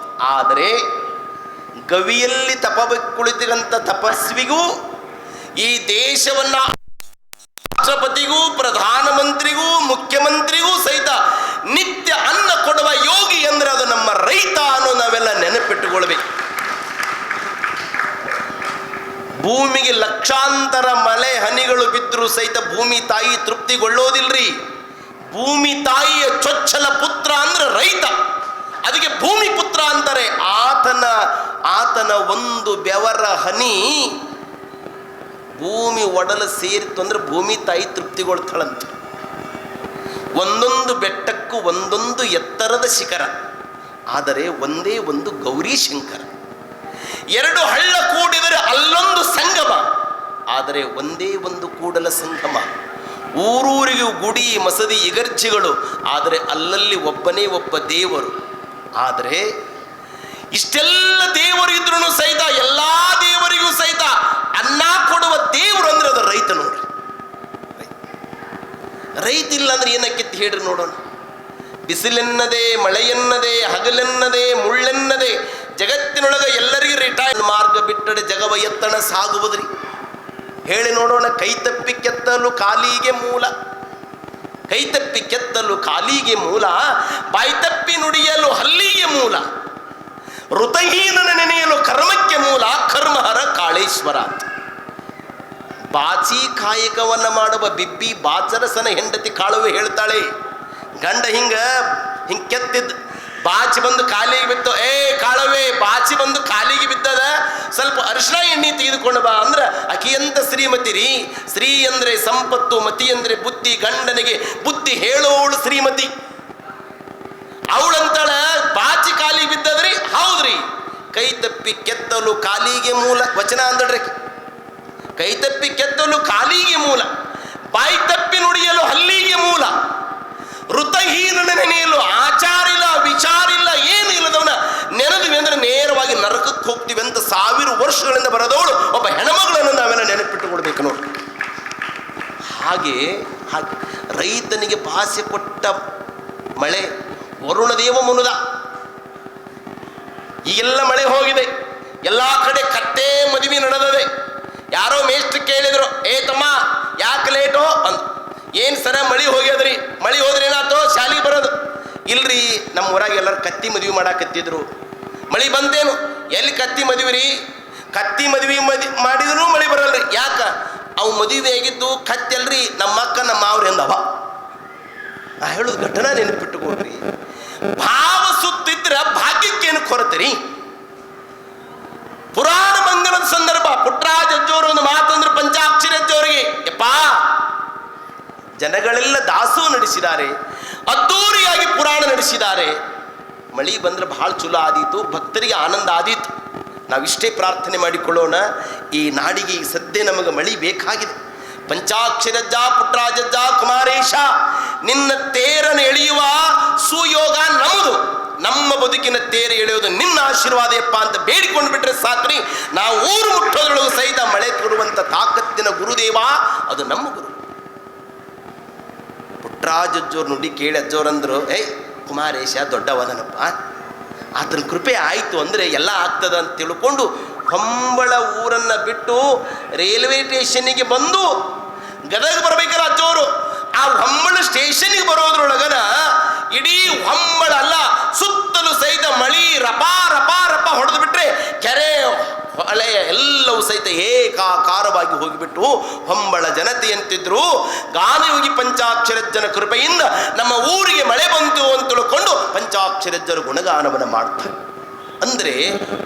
ಆದರೆ ಗವಿಯಲ್ಲಿ ಕುಳಿತಂತ ತಪಸ್ವಿಗೂ ಈ ದೇಶವನ್ನ ರಾಷ್ಟ್ರಪತಿಗೂ ಪ್ರಧಾನಮಂತ್ರಿಗೂ ಮುಖ್ಯಮಂತ್ರಿಗೂ ಸಹಿತ ನಿತ್ಯ ಅನ್ನ ಕೊಡುವ ಯೋಗಿ ಅಂದ್ರೆ ಅದು ನಮ್ಮ ರೈತ ಅನ್ನೋ ನಾವೆಲ್ಲ ನೆನಪಿಟ್ಟುಕೊಳ್ಬೇಕು. ಭೂಮಿಗೆ ಲಕ್ಷಾಂತರ ಮಳೆ ಹನಿಗಳು ಬಿದ್ದರೂ ಸಹಿತ ಭೂಮಿ ತಾಯಿ ತೃಪ್ತಿಗೊಳ್ಳೋದಿಲ್ರಿ. ಭೂಮಿ ತಾಯಿಯ ಚೊಚ್ಚಲ ಪುತ್ರ ಅಂದ್ರೆ ರೈತ, ಅದಕ್ಕೆ ಭೂಮಿ ಪುತ್ರ ಅಂತಾರೆ. ಆತನ ಒಂದು ಬೆವರ ಹನಿ ಭೂಮಿ ಒಡಲು ಸೇರಿತು ಅಂದ್ರೆ ಭೂಮಿ ತಾಯಿ ತೃಪ್ತಿಗೊಳ್ತಾಳಂತ. ಒಂದೊಂದು ಬೆಟ್ಟಕ್ಕೂ ಒಂದೊಂದು ಎತ್ತರದ ಶಿಖರ, ಆದರೆ ಒಂದೇ ಒಂದು ಗೌರಿ ಶಂಕರ. ಎರಡು ಹಳ್ಳ ಕೂಡಿದರೆ ಅಲ್ಲೊಂದು ಸಂಗಮ, ಆದರೆ ಒಂದೇ ಒಂದು ಕೂಡಲ ಸಂಗಮ. ಊರೂರಿಗೂ ಗುಡಿ ಮಸದಿ ಇಗರ್ಜಿಗಳು, ಆದರೆ ಅಲ್ಲಲ್ಲಿ ಒಬ್ಬನೇ ಒಬ್ಬ ದೇವರು. ಆದರೆ ಇಷ್ಟೆಲ್ಲ ದೇವರು ಇದ್ರೂ ಸಹಿತ ಎಲ್ಲಾ ದೇವರಿಗೂ ಸಹಿತ ಅನ್ನ ಕೊಡುವ ದೇವರು ಅಂದ್ರೆ ಅದು ರೈತ ನೋಡ್ರಿ. ರೈತ ಇಲ್ಲ ಅಂದ್ರೆ ಏನಕ್ಕಿತ್ತು ಹೇಳ್ರಿ ನೋಡೋಣ. ಬಿಸಿಲೆನ್ನದೆ, ಮಳೆಯೆನ್ನದೆ, ಹಗಲೆನ್ನದೆ, ಮುಳ್ಳೆನ್ನದೆ ಜಗತ್ತಿನೊಳಗೆ ಎಲ್ಲರಿಗೂ ರಿಟೈರ್ ಮಾರ್ಗ ಬಿಟ್ಟಡೆ ಜಗವ ಎತ್ತಣ ಸಾಗುವುದ್ರಿ. ಹೇಳಿ ನೋಡೋಣ. ಕೈತಪ್ಪಿ ಕೆತ್ತಲು ಕಾಲಿಗೆ ಮೂಲ, ಕೈತಪ್ಪಿ ಕೆತ್ತಲು ಕಾಲಿಗೆ ಮೂಲ, ಬಾಯ್ತಪ್ಪಿ ನುಡಿಯಲು ಹಲ್ಲಿಗೆ ಮೂಲ, ಋತಹೀನನ ನೆನೆಯಲು ಕರ್ಮಕ್ಕೆ ಮೂಲ, ಕರ್ಮಹರ ಕಾಳೇಶ್ವರ. ಬಾಚಿ ಕಾಯಕವನ್ನ ಮಾಡುವ ಬಿಬ್ಬಿ ಬಾಚರಸನ ಹೆಂಡತಿ ಕಾಳುವೆ ಹೇಳ್ತಾಳೆ. ಗಂಡ ಹಿಂಗ ಕೆತ್ತಿದ್ದ ಬಾಚಿ ಬಂದು ಕಾಲಿಗೆ ಬಿತ್ತು, ಕಾಳವೆ ಬಾಚಿ ಬಂದು ಕಾಲಿಗೆ ಬಿದ್ದದ, ಸ್ವಲ್ಪ ಅರಿಶಿನ ಎಣ್ಣೆ ತೆಗೆದುಕೊಂಡು ಬಾ ಅಂದ್ರೆ ಅಕಿಯಂತ ಶ್ರೀಮತಿ ರೀ. ಶ್ರೀ ಅಂದ್ರೆ ಸಂಪತ್ತು, ಮತಿ ಅಂದ್ರೆ ಬುದ್ಧಿ. ಗಂಡನಿಗೆ ಬುದ್ಧಿ ಹೇಳೋಳು ಶ್ರೀಮತಿ. ಅವಳಂತಾಳ ಬಾಚಿ ಕಾಲಿಗೆ ಬಿದ್ದದ್ರಿ. ಹೌದ್ರಿ. ಕೈ ತಪ್ಪಿ ಕೆತ್ತಲು ಕಾಲಿಗೆ ಮೂಲ ವಚನ ಅಂದಳ್ರಿ. ಕೈ ತಪ್ಪಿ ಕೆತ್ತಲು ಕಾಲಿಗೆ ಮೂಲ, ಬಾಯಿ ತಪ್ಪಿ ನುಡಿಯಲು ಹಲ್ಲಿಗೆ ಮೂಲ, ಋತಹೀನನ ನೆನೆಯಲು ಆಚಾರಿಲ್ಲ ವಿಚಾರಿಲ್ಲ ಏನು ಇಲ್ಲದವನ ನೆನೆದ್ವಿ ಅಂದ್ರೆ ನೇರವಾಗಿ ನರಕಕ್ಕೆ ಹೋಗ್ತೀವಿ ಅಂತ 1000 ವರ್ಷಗಳಿಂದ ಬರೋದವಳು ಒಬ್ಬ ಹೆಣ್ಮಗಳನ್ನು ನಾವೆಲ್ಲ ನೆನಪಿಟ್ಟುಕೊಳ್ಬೇಕು ನೋಡಿ. ಹಾಗೆ ರೈತನಿಗೆ ಭಾಷೆ ಕೊಟ್ಟ ಮಳೆ ವರುಣದೇವ ಮುನುದ. ಈಗೆಲ್ಲ ಮಳೆ ಹೋಗಿದೆ, ಎಲ್ಲಾ ಕಡೆ ಕಟ್ಟೆ ಮದುವೆ ನಡೆದದೆ. ಯಾರೋ ಮೇಷ್ಟ್ರು ಕೇಳಿದ್ರು, ತಮ್ಮ ಯಾಕೆ ಲೇಟೋ ಅಂತ. ಏನು ಸರ ಮಳಿ ಹೋಗ್ಯದ್ರಿ. ಮಳಿ ಹೋದ್ರೆ ಏನಾಯ್ತು, ಶಾಲೆಗೆ ಬರೋದು ಇಲ್ರಿ. ನಮ್ಮ ಊರಾಗ ಎಲ್ಲರೂ ಕತ್ತಿ ಮದುವೆ ಮಾಡಾಕತ್ತಿದ್ರು. ಮಳಿ ಬಂದೇನು, ಎಲ್ಲಿ ಕತ್ತಿ ಮದುವೆ ರೀ, ಕತ್ತಿ ಮದುವೆ ಮಾಡಿದ್ರು ಮಳೆ ಬರಲ್ರಿ. ಯಾಕ? ಅವು ಮದುವೆ ಆಗಿದ್ದು ಕತ್ತಿ ಅಲ್ರಿ, ನಮ್ಮ ಅಕ್ಕ ನಮ್ಮ ಮಾವ್ರಿ ಅಂದವ. ನಾ ಹೇಳೋದು ಘಟನಾ ನೆನಪಿಟ್ಟುಕೊಡ್ರಿ. ಭಾವ ಸುತ್ತಿದ್ರ ಭಾಗ್ಯಕ್ಕೇನು ಕೊರತೆರಿ? ಪುರಾಣ ಮಂಗಲದ ಸಂದರ್ಭ ಪುಟ್ಟರಾಜ ಅಜ್ಜೋರು ಒಂದು ಮಾತಂದ್ರೆ ಪಂಚಾಕ್ಷರಿ ಅಜ್ಜೋರಿಗೆ, ಯಪ್ಪಾ ಜನಗಳೆಲ್ಲ ದಾಸೋಹ ನಡೆಸಿದ್ದಾರೆ, ಅದ್ದೂರಿಯಾಗಿ ಪುರಾಣ ನಡೆಸಿದ್ದಾರೆ. ಮಳಿ ಬಂದ್ರೆ ಬಹಳ ಚಲೋ ಆದೀತು, ಭಕ್ತರಿಗೆ ಆನಂದ ಆದೀತು. ನಾವಿಷ್ಟೇ ಪ್ರಾರ್ಥನೆ ಮಾಡಿಕೊಳ್ಳೋಣ, ಈ ನಾಡಿಗೆ ಈ ಸದ್ಯ ನಮಗೆ ಮಳಿ ಬೇಕಾಗಿದೆ. ಪಂಚಾಕ್ಷರಜ್ಜ, ಪುಟ್ಟರಾಜಜ್ಜ, ಕುಮಾರೇಶ, ನಿನ್ನ ತೇರನ್ನು ಎಳೆಯುವ ಸುಯೋಗ ನಮ್ಮದು. ನಮ್ಮ ಬದುಕಿನ ತೇರು ಎಳೆಯೋದು ನಿನ್ನ ಆಶೀರ್ವಾದಯಪ್ಪ ಅಂತ ಬೇಡಿಕೊಂಡು ಬಿಟ್ರೆ ಸಾಕ್ರಿ. ನಾವು ಊರು ಮುಟ್ಟೋದ್ರೊಳಗೂ ಸಹಿತ ಮಳೆ ಕೊಡುವಂಥ ತಾಕತ್ತಿನ ಗುರುದೇವ ಅದು ನಮ್ಮ ಗುರು. ಪುಟ್ಟರಾಜಜ್ಜೋರು ನುಡಿ ಕೇಳಿ ಅಜ್ಜೋರಂದ್ರು, ಕುಮಾರೇಶ ದೊಡ್ಡವದನಪ್ಪ, ಆತನ ಕೃಪೆ ಆಯಿತು ಅಂದರೆ ಎಲ್ಲ ಆಗ್ತದ ಅಂತ ತಿಳ್ಕೊಂಡು ಹೊಂಬಳ ಊರನ್ನು ಬಿಟ್ಟು ರೈಲ್ವೆ ಸ್ಟೇಷನ್ನಿಗೆ ಬಂದು ಗದಗ ಬರ್ಬೇಕಲ್ಲ ಅಜ್ಜೋರು. ಆ ಹೊಂಬಳ ಸ್ಟೇಷನ್ಗೆ ಬರೋದ್ರೊಳಗನ ಇಡೀ ಹೊಂಬಳ ಅಲ್ಲ, ಸುತ್ತಲೂ ಸಹಿತ ಮಳಿ ರಪಾ ರಪಾ ರಪ ಹೊಡೆದು ಬಿಟ್ರೆ ಕೆರೆ ಹೊಳೆಯ ಎಲ್ಲವೂ ಸಹಿತ ಏಕಾಕಾರವಾಗಿ ಹೋಗಿಬಿಟ್ಟು ಹೊಂಬಳ ಜನತೆ ಅಂತಿದ್ರು. ಗಾನಯೋಗಿ ಪಂಚಾಕ್ಷರಜ್ಜನ ಕೃಪೆಯಿಂದ ನಮ್ಮ ಊರಿಗೆ ಮಳೆ ಬಂತು ಅಂತ ತಿಳ್ಕೊಂಡು ಪಂಚಾಕ್ಷರಜ್ಜರು ಗುಣಗಾನವನ್ನು ಮಾಡ್ತಾರೆ. ಅಂದರೆ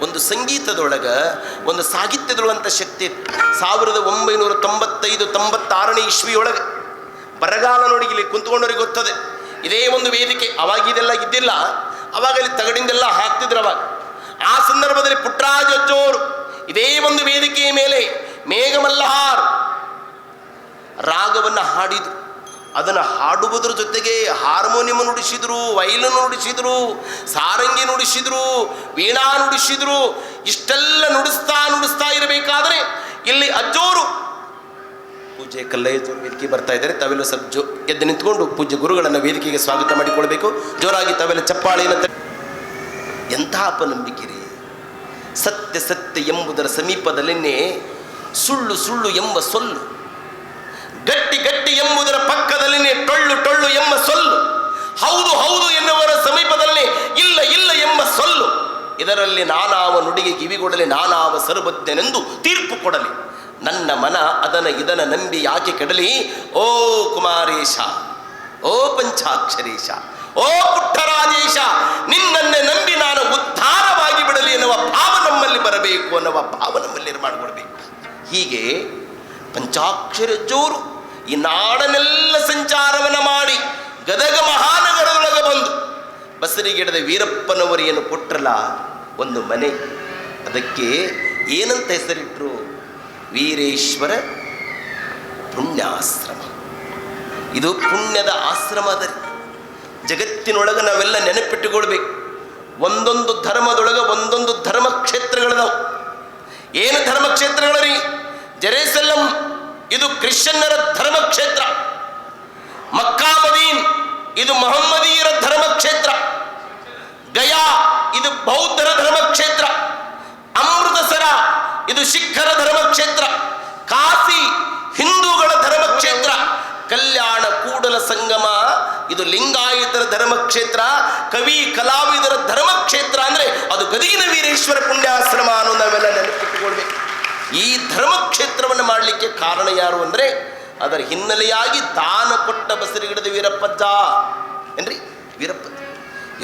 ಒಂದು ಸಂಗೀತದೊಳಗ ಒಂದು ಸಾಹಿತ್ಯದೊಳಗಂಥ ಶಕ್ತಿ. 1995-96ನೇ ಇಸ್ವಿಯೊಳಗೆ ಬರಗಾಲ ನೋಡಿ, ಇಲ್ಲಿ ಕುಂತ್ಕೊಂಡವ್ರಿಗೆ ಗೊತ್ತದೆ. ಇದೇ ಒಂದು ವೇದಿಕೆ, ಅವಾಗ ಇದೆಲ್ಲ ಇದ್ದಿಲ್ಲ, ಅವಾಗ ಇಲ್ಲಿ ತಗಡಿಂದೆಲ್ಲ ಹಾಕ್ತಿದ್ರು. ಅವಾಗ ಆ ಸಂದರ್ಭದಲ್ಲಿ ಪುಟ್ಟರಾಜ ಅಜ್ಜೋರು ಇದೇ ಒಂದು ವೇದಿಕೆಯ ಮೇಲೆ ಮೇಘಮಲ್ಲಹಾರ್ ರಾಗವನ್ನು ಹಾಡಿದ್ರು. ಅದನ್ನು ಹಾಡುವುದರ ಜೊತೆಗೆ ಹಾರ್ಮೋನಿಯಂ ನುಡಿಸಿದ್ರು, ವೈಲನ್ನು ನುಡಿಸಿದ್ರು, ಸಾರಂಗಿ ನುಡಿಸಿದ್ರು, ವೀಣಾ ನುಡಿಸಿದ್ರು. ಇಷ್ಟೆಲ್ಲ ನುಡಿಸ್ತಾ ಇರಬೇಕಾದ್ರೆ ಇಲ್ಲಿ ಅಜ್ಜೋರು ಪೂಜೆ ಕಲ್ಲಯ್ಯಜೋರು ವೇದಿಕೆ ಬರ್ತಾ ಇದ್ದಾರೆ. ತಾವೆಲ್ಲ ಸ್ವಲ್ಪ ಎದ್ದು ನಿಂತ್ಕೊಂಡು ಪೂಜ್ಯ ಗುರುಗಳನ್ನು ವೇದಿಕೆಗೆ ಸ್ವಾಗತ ಮಾಡಿಕೊಳ್ಬೇಕು. ಜೋರಾಗಿ ತಾವೆಲ್ಲ ಚಪ್ಪಾಳೆಯನ್ನು. ಎಂಥ ಅಪನಂಬಿಕೆ ರೀ! ಸತ್ಯ ಸತ್ಯ ಎಂಬುದರ ಸಮೀಪದಲ್ಲಿನೇ ಸುಳ್ಳು ಸುಳ್ಳು ಎಂಬ ಸೊಲ್ಲು, ಗಟ್ಟಿ ಗಟ್ಟಿ ಎಂಬುದರ ಪಕ್ಕದಲ್ಲಿನೇ ಟೊಳ್ಳು ಟೊಳ್ಳು ಎಂಬ ಸೊಲ್ಲು, ಹೌದು ಹೌದು ಎನ್ನುವರ ಸಮೀಪದಲ್ಲಿ ಇಲ್ಲ ಇಲ್ಲ ಎಂಬ ಸೊಲ್ಲು. ಇದರಲ್ಲಿ ನಾನಾವ ನುಡಿಗೆ ಕಿವಿಗೊಡಲಿ, ನಾನಾವ ಸರ್ವಜ್ಞನೆಂದು ತೀರ್ಪು ಕೊಡಲಿ. ನನ್ನ ಮನ ಅದನ ಇದನ ನಂಬಿ ಯಾಕೆ ಕೆಡಲಿ? ಓ ಕುಮಾರೇಶ, ಓ ಪಂಚಾಕ್ಷರೇಶ, ಓ ಪುಟ್ಟರಾಜೇಶ, ನಿನ್ನನ್ನೇ ನಂಬಿ ನಾನು ಉದ್ಧಾರವಾಗಿ ಬಿಡಲಿ ಎನ್ನುವ ಭಾವ ನಮ್ಮಲ್ಲಿ ಬರಬೇಕು, ಅನ್ನುವ ಭಾವ ನಮ್ಮಲ್ಲಿ ನಿರ್ಮಾಣ ಮಾಡಬೇಕು. ಹೀಗೆ ಪಂಚಾಕ್ಷರಜ್ಜೋರು ಈ ನಾಡನೆಲ್ಲ ಸಂಚಾರವನ್ನು ಮಾಡಿ ಗದಗ ಮಹಾನಗರದೊಳಗೆ ಬಂದು ಬಸರಿಗಿಡದ ವೀರಪ್ಪನವರೇನು ಕೊಟ್ರಲ್ಲ ಒಂದು ಮನೆ, ಅದಕ್ಕೆ ಏನಂತ ಹೆಸರಿಟ್ರು? ವೀರೇಶ್ವರ ಪುಣ್ಯಾಶ್ರಮ. ಇದು ಪುಣ್ಯದ ಆಶ್ರಮದ ಜಗತ್ತಿನೊಳಗೆ ನಾವೆಲ್ಲ ನೆನಪಿಟ್ಟುಕೊಳ್ಬೇಕು. ಒಂದೊಂದು ಧರ್ಮದೊಳಗೆ ಒಂದೊಂದು ಧರ್ಮಕ್ಷೇತ್ರಗಳದಾವು. ಏನು ಧರ್ಮಕ್ಷೇತ್ರಗಳರಿ? ಜೆರೂಸಲಂ ಇದು ಕ್ರಿಶ್ಚಿಯನ್ನರ ಧರ್ಮಕ್ಷೇತ್ರ, ಮಕ್ಕಾ ಮದೀನ್ ಇದು ಮೊಹಮ್ಮದೀಯರ ಧರ್ಮಕ್ಷೇತ್ರ, ಗಯಾ ಇದು ಬೌದ್ಧರ ಧರ್ಮಕ್ಷೇತ್ರ, ಅಮೃತಸರ ಇದು ಸಿಖ್ಖರ ಧರ್ಮಕ್ಷೇತ್ರ, ಕಾಶಿ ಹಿಂದೂಗಳ ಧರ್ಮಕ್ಷೇತ್ರ, ಕಲ್ಯಾಣ ಕೂಡಲ ಸಂಗಮ ಇದು ಲಿಂಗಾಯತರ ಧರ್ಮಕ್ಷೇತ್ರ, ಕವಿ ಕಲಾವಿದರ ಧರ್ಮಕ್ಷೇತ್ರ. ಅಂದರೆ ಅದು ಗದಗಿನ ವೀರೇಶ್ವರ ಪುಣ್ಯಾಶ್ರಮ ಅನ್ನೋ ನಾವೆಲ್ಲ ನೆನಪಿಟ್ಟುಕೊಳ್ಬೇಕು. ಈ ಧರ್ಮಕ್ಷೇತ್ರವನ್ನು ಮಾಡಲಿಕ್ಕೆ ಕಾರಣ ಯಾರು ಅಂದರೆ ಅದರ ಹಿನ್ನೆಲೆಯಾಗಿ ದಾನ ಕೊಟ್ಟ ಬಸರಿಗಿಡದ ವೀರಪ್ಪಜ್ಜ ಏನ್ರಿ. ವೀರಪ್ಪಜ್ಜ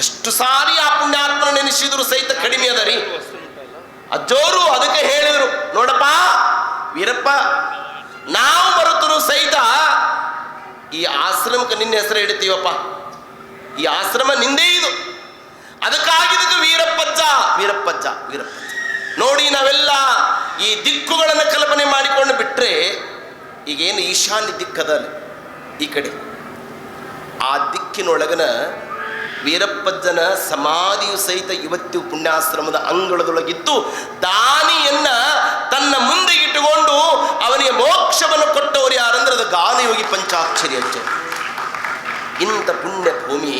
ಎಷ್ಟು ಸಾರಿ ಆ ಪುಣ್ಯಾತ್ಮನ ನೆನೆಸಿದ್ರು ಸಹಿತ ಕಡಿಮೆ ಅದ ರೀ. ಅಜ್ಜೋರು ಅದಕ್ಕೆ ಹೇಳಿದರು, ನೋಡಪ್ಪ ವೀರಪ್ಪ, ನಾವು ಬರುತ್ತರು ಸಹಿತ ಈ ಆಶ್ರಮಕ್ಕೆ ನಿನ್ನ ಹೆಸರು ಇಡ್ತೀವಪ್ಪ, ಈ ಆಶ್ರಮ ನಿಂದೇ ಇದು, ಅದಕ್ಕಾಗಿದ್ದಕ್ಕೆ ವೀರಪ್ಪಜ್ಜ ವೀರಪ್ಪಜ್ಜ ವೀರಪ್ಪಜ್ಜ. ನೋಡಿ, ನಾವೆಲ್ಲ ಈ ದಿಕ್ಕುಗಳನ್ನು ಕಲ್ಪನೆ ಮಾಡಿಕೊಂಡು ಬಿಟ್ಟರೆ, ಈಗೇನು ಈಶಾನ್ಯ ದಿಕ್ಕದಲ್ಲಿ ಈ ಕಡೆ ಆ ದಿಕ್ಕಿನೊಳಗನ ವೀರಪ್ಪಜ್ಜನ ಸಮಾಧಿಯು ಸಹಿತ ಇವತ್ತು ಪುಣ್ಯಾಶ್ರಮದ ಅಂಗಳದೊಳಗಿದ್ದು ದಾನಿಯನ್ನ ತನ್ನ ಮುಂದೆ ಇಟ್ಟುಕೊಂಡು ಅವನಿಗೆ ಮೋಕ್ಷವನ್ನು ಕೊಟ್ಟವರು ಯಾರಂದ್ರೆ ಅದು ಗಾನಯೋಗಿ ಪಂಚಾಕ್ಷರಿ ಅಜ್ಜ. ಇಂಥ ಪುಣ್ಯ ಭೂಮಿ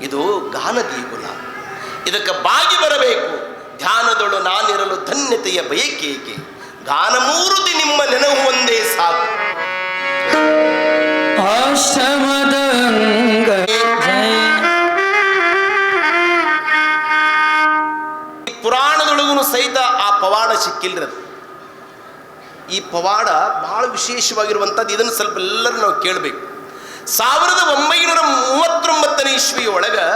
ಇದು ಗಾನ ದೇಗುಲ. ಇದಕ್ಕೆ ಬಾಗಿ ಬರಬೇಕು. ಧ್ಯಾನದೊಳು ನಾನಿರಲು ಧನ್ಯತೆಯ ಬಯಕೇಕೆ, ಗಾನಮೂರ್ತಿ ನಿಮ್ಮ ನೆನಹು ಒಂದೇ ಸಾಕು. ಆಶ್ರಮದ ಪುರಾಣದೊಳಗೂ ಸಹಿತ ಆ ಪವಾಡ ಸಿಕ್ಕಿಲ್ರಿ ಅದು. ಈ ಪವಾಡ ಬಹಳ ವಿಶೇಷವಾಗಿರುವಂಥದ್ದು. ಇದನ್ನು ಸ್ವಲ್ಪ ಎಲ್ಲರೂ ನಾವು ಕೇಳಬೇಕು. 1939 ಇಸ್ವಿಯೊಳಗೆ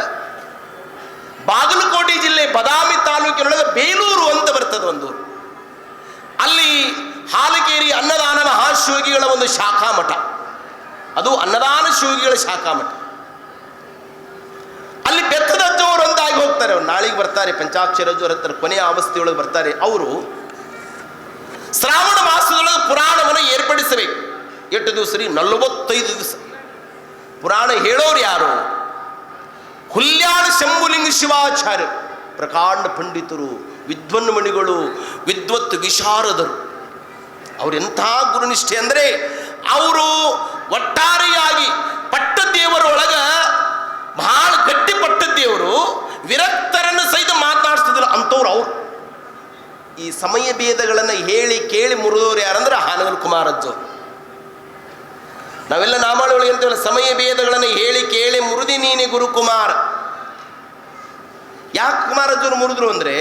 ಬಾಗಲಕೋಟೆ ಜಿಲ್ಲೆ ಬದಾಮಿ ತಾಲೂಕಿನೊಳಗೆ ಬೇಲೂರು ಅಂತ ಬರ್ತದೆ ಒಂದು ಊರು. ಅಲ್ಲಿ ಹಾಲಕೇರಿ ಅನ್ನದಾನ ಮಹಾಶಿವಗಿಗಳ ಒಂದು ಶಾಖಾ ಮಠ, ಅದು ಅನ್ನದಾನ ಶಿವಗಿಗಳ ಶಾಖಾ ಮಠ. ಅಲ್ಲಿ ಬೆತ್ತದಜ್ಜವರು ಅಂತ ಆಗಿ ಹೋಗ್ತಾರೆ. ಅವ್ರು ನಾಳೆಗೆ ಬರ್ತಾರೆ, ಪಂಚಾಕ್ಷರಜ್ಜವ್ರ ಹತ್ರ ಕೊನೆಯ ಅವಸ್ಥೆಯೊಳಗೆ ಬರ್ತಾರೆ. ಅವರು ಶ್ರಾವಣ ಮಾಸದೊಳಗೆ ಪುರಾಣವನ್ನು ಏರ್ಪಡಿಸಬೇಕು. ಎಷ್ಟು ದಿವಸ ರೀ? 45 ದಿವಸ. ಪುರಾಣ ಹೇಳೋರು ಯಾರು? ಹುಲ್ಯಾಳ ಶಂಭುಲಿಂಗ ಶಿವಾಚಾರ್ಯ, ಪ್ರಕಾಂಡ ಪಂಡಿತರು, ವಿದ್ವನ್ಮಣಿಗಳು, ವಿದ್ವತ್ ವಿಶಾರದರು. ಅವರೆಂಥ ಗುರುನಿಷ್ಠೆ ಅಂದರೆ ಅವರು ಒಟ್ಟಾರೆಯಾಗಿ ಪಟ್ಟದೇವರೊಳಗ ಬಹಳ ಗಟ್ಟಿ ಪಟ್ಟದೇವರು, ವಿರಕ್ತರನ್ನು ಸಹಿತ ಮಾತನಾಡಿಸ್ತಿದ್ರು ಅಂಥವ್ರು ಅವರು. ಈ ಸಮಯ ಭೇದಗಳನ್ನು ಹೇಳಿ ಕೇಳಿ ಮುರಿದವರು ಯಾರಂದ್ರೆ ಹಾನಗಲ್ ಕುಮಾರಜ್ಜವರು. ನಾವೆಲ್ಲ ನಾಮಾವಳಿ ಒಳಗೆ ಅಂತೇವಲ್ಲ, ಸಮಯ ಭೇದಗಳನ್ನು ಹೇಳಿ ಕೇಳಿ ಮುರಿದಿ ನೀನೆ ಗುರುಕುಮಾರ. ಯಾಕೆ ಕುಮಾರಜ್ಜವರು ಮುರಿದ್ರು ಅಂದರೆ,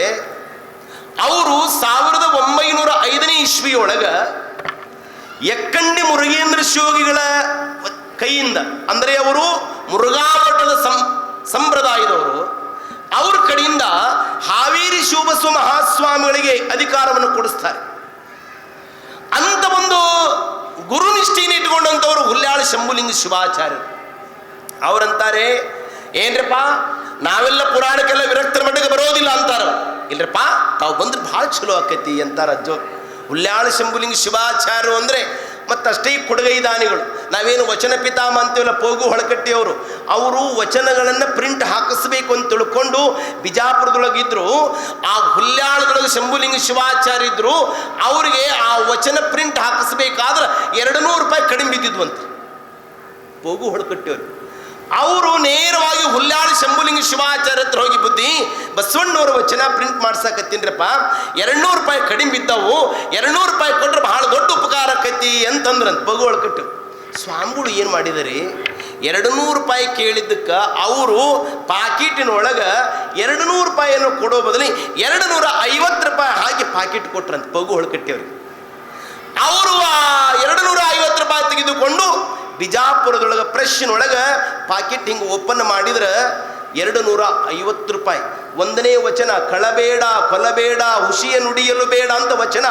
ಅವರು 1905 ಇಸ್ವಿಯೊಳಗ ಎಕ್ಕಂಡಿ ಮುರುಗೇಂದ್ರ ಶಿವಗಿಗಳ ಕೈಯಿಂದ, ಅಂದರೆ ಅವರು ಮುರುಘಾಮಠದ ಸಂಪ್ರದಾಯದವರು, ಅವ್ರ ಕಡೆಯಿಂದ ಹಾವೇರಿ ಶಿವಬಸವ ಮಹಾಸ್ವಾಮಿಗಳಿಗೆ ಅಧಿಕಾರವನ್ನು ಕೊಡಿಸ್ತಾರೆ. ಅಂತ ಒಂದು ಗುರುನಿಷ್ಠೆಯನ್ನು ಇಟ್ಟುಕೊಂಡಂಥವರು ಹುಲ್ಯಾಳ ಶಂಭುಲಿಂಗ ಶಿವಾಚಾರ್ಯರು. ಅವರಂತಾರೆ, ಏನ್ರಪ್ಪ ನಾವೆಲ್ಲ ಪುರಾಣಕ್ಕೆಲ್ಲ ವಿರಕ್ತರ ಮಟ್ಟಿಗೆ ಬರೋದಿಲ್ಲ ಅಂತಾರ. ಇಲ್ರಪ್ಪ ತಾವು ಬಂದ್ರೆ ಭಾಳ ಚಲೋ ಆಕೈತಿ ಅಂತಾರ ಅಜ್ಜೋರು. ಹುಲ್ಯಾಳ ಶಂಭುಲಿಂಗ ಶಿವಾಚಾರ್ಯರು ಅಂದರೆ ಮತ್ತಷ್ಟೇ ಕೊಡುಗೈದಾನಿಗಳು. ನಾವೇನು ವಚನ ಪಿತಾಮ ಅಂತೀವಲ್ಲ, ಪೋಗು ಹೊಳಕಟ್ಟಿಯವರು, ಅವರು ವಚನಗಳನ್ನು ಪ್ರಿಂಟ್ ಹಾಕಿಸ್ಬೇಕು ಅಂತ ತಿಳ್ಕೊಂಡು ಬಿಜಾಪುರದೊಳಗಿದ್ರು. ಆ ಹುಲ್ಯಾಳದೊಳಗೆ ಶಂಭುಲಿಂಗ ಶಿವಾಚಾರ್ಯ ಇದ್ರು. ಅವರಿಗೆ ಆ ವಚನ ಪ್ರಿಂಟ್ ಹಾಕಿಸ್ಬೇಕಾದ್ರೆ 200 ರೂಪಾಯಿ ಕಡಿಮೆ ಬಿದ್ದಿದ್ವಂತ ಪೋಗು ಹೊಳಕಟ್ಟಿಯವರು. ಅವರು ನೇರವಾಗಿ ಹುಲ್ಯಾಳ ಶಂಭುಲಿಂಗ ಶಿವಾಚಾರ್ಯ ಹತ್ರ ಹೋಗಿ, ಬುದ್ಧಿ ಬಸವಣ್ಣವರ ವಚನ ಪ್ರಿಂಟ್ ಮಾಡ್ಸಕತ್ತೀನ್ರಪ್ಪ, 200 ರೂಪಾಯಿ ಕಡಿಮೆ ಬಿದ್ದವು, 200 ರೂಪಾಯಿ ಕೊಟ್ಟರೆ ಬಹಳ ದೊಡ್ಡ ಉಪಕಾರ ಆಕೈತಿ ಅಂತಂದ್ರಂತ ಪಗು ಹೊಳಕಟ್ಟು. ಸ್ವಾಮಿಗಳು ಏನು ಮಾಡಿದಾರೆ, 200 ರೂಪಾಯಿ ಕೇಳಿದ್ದಕ್ಕೆ ಅವರು ಪಾಕಿಟಿನೊಳಗೆ 200 ರೂಪಾಯಿಯನ್ನು ಕೊಡೋ ಬದಲಿ 250 ರೂಪಾಯಿ ಹಾಕಿ ಪಾಕಿಟ್ ಕೊಟ್ರಂತ ಪಗು ಹೊಳಕಟ್ಟಿಯವ್ರಿಗೆ. ಅವರು ಆ 250 ರೂಪಾಯಿ ತೆಗೆದುಕೊಂಡು ಬಿಜಾಪುರದೊಳಗೆ ಪ್ರೆಶ್ನೊಳಗೆ ಪಾಕೆಟ್ ಹಿಂಗೆ ಓಪನ್ ಮಾಡಿದ್ರೆ 250 ರೂಪಾಯಿ. 1ನೇ ವಚನ ಕಳಬೇಡ ಕೊಲಬೇಡ ಹುಷಿಯ ನುಡಿಯಲು ಬೇಡ ಅಂತ ವಚನ.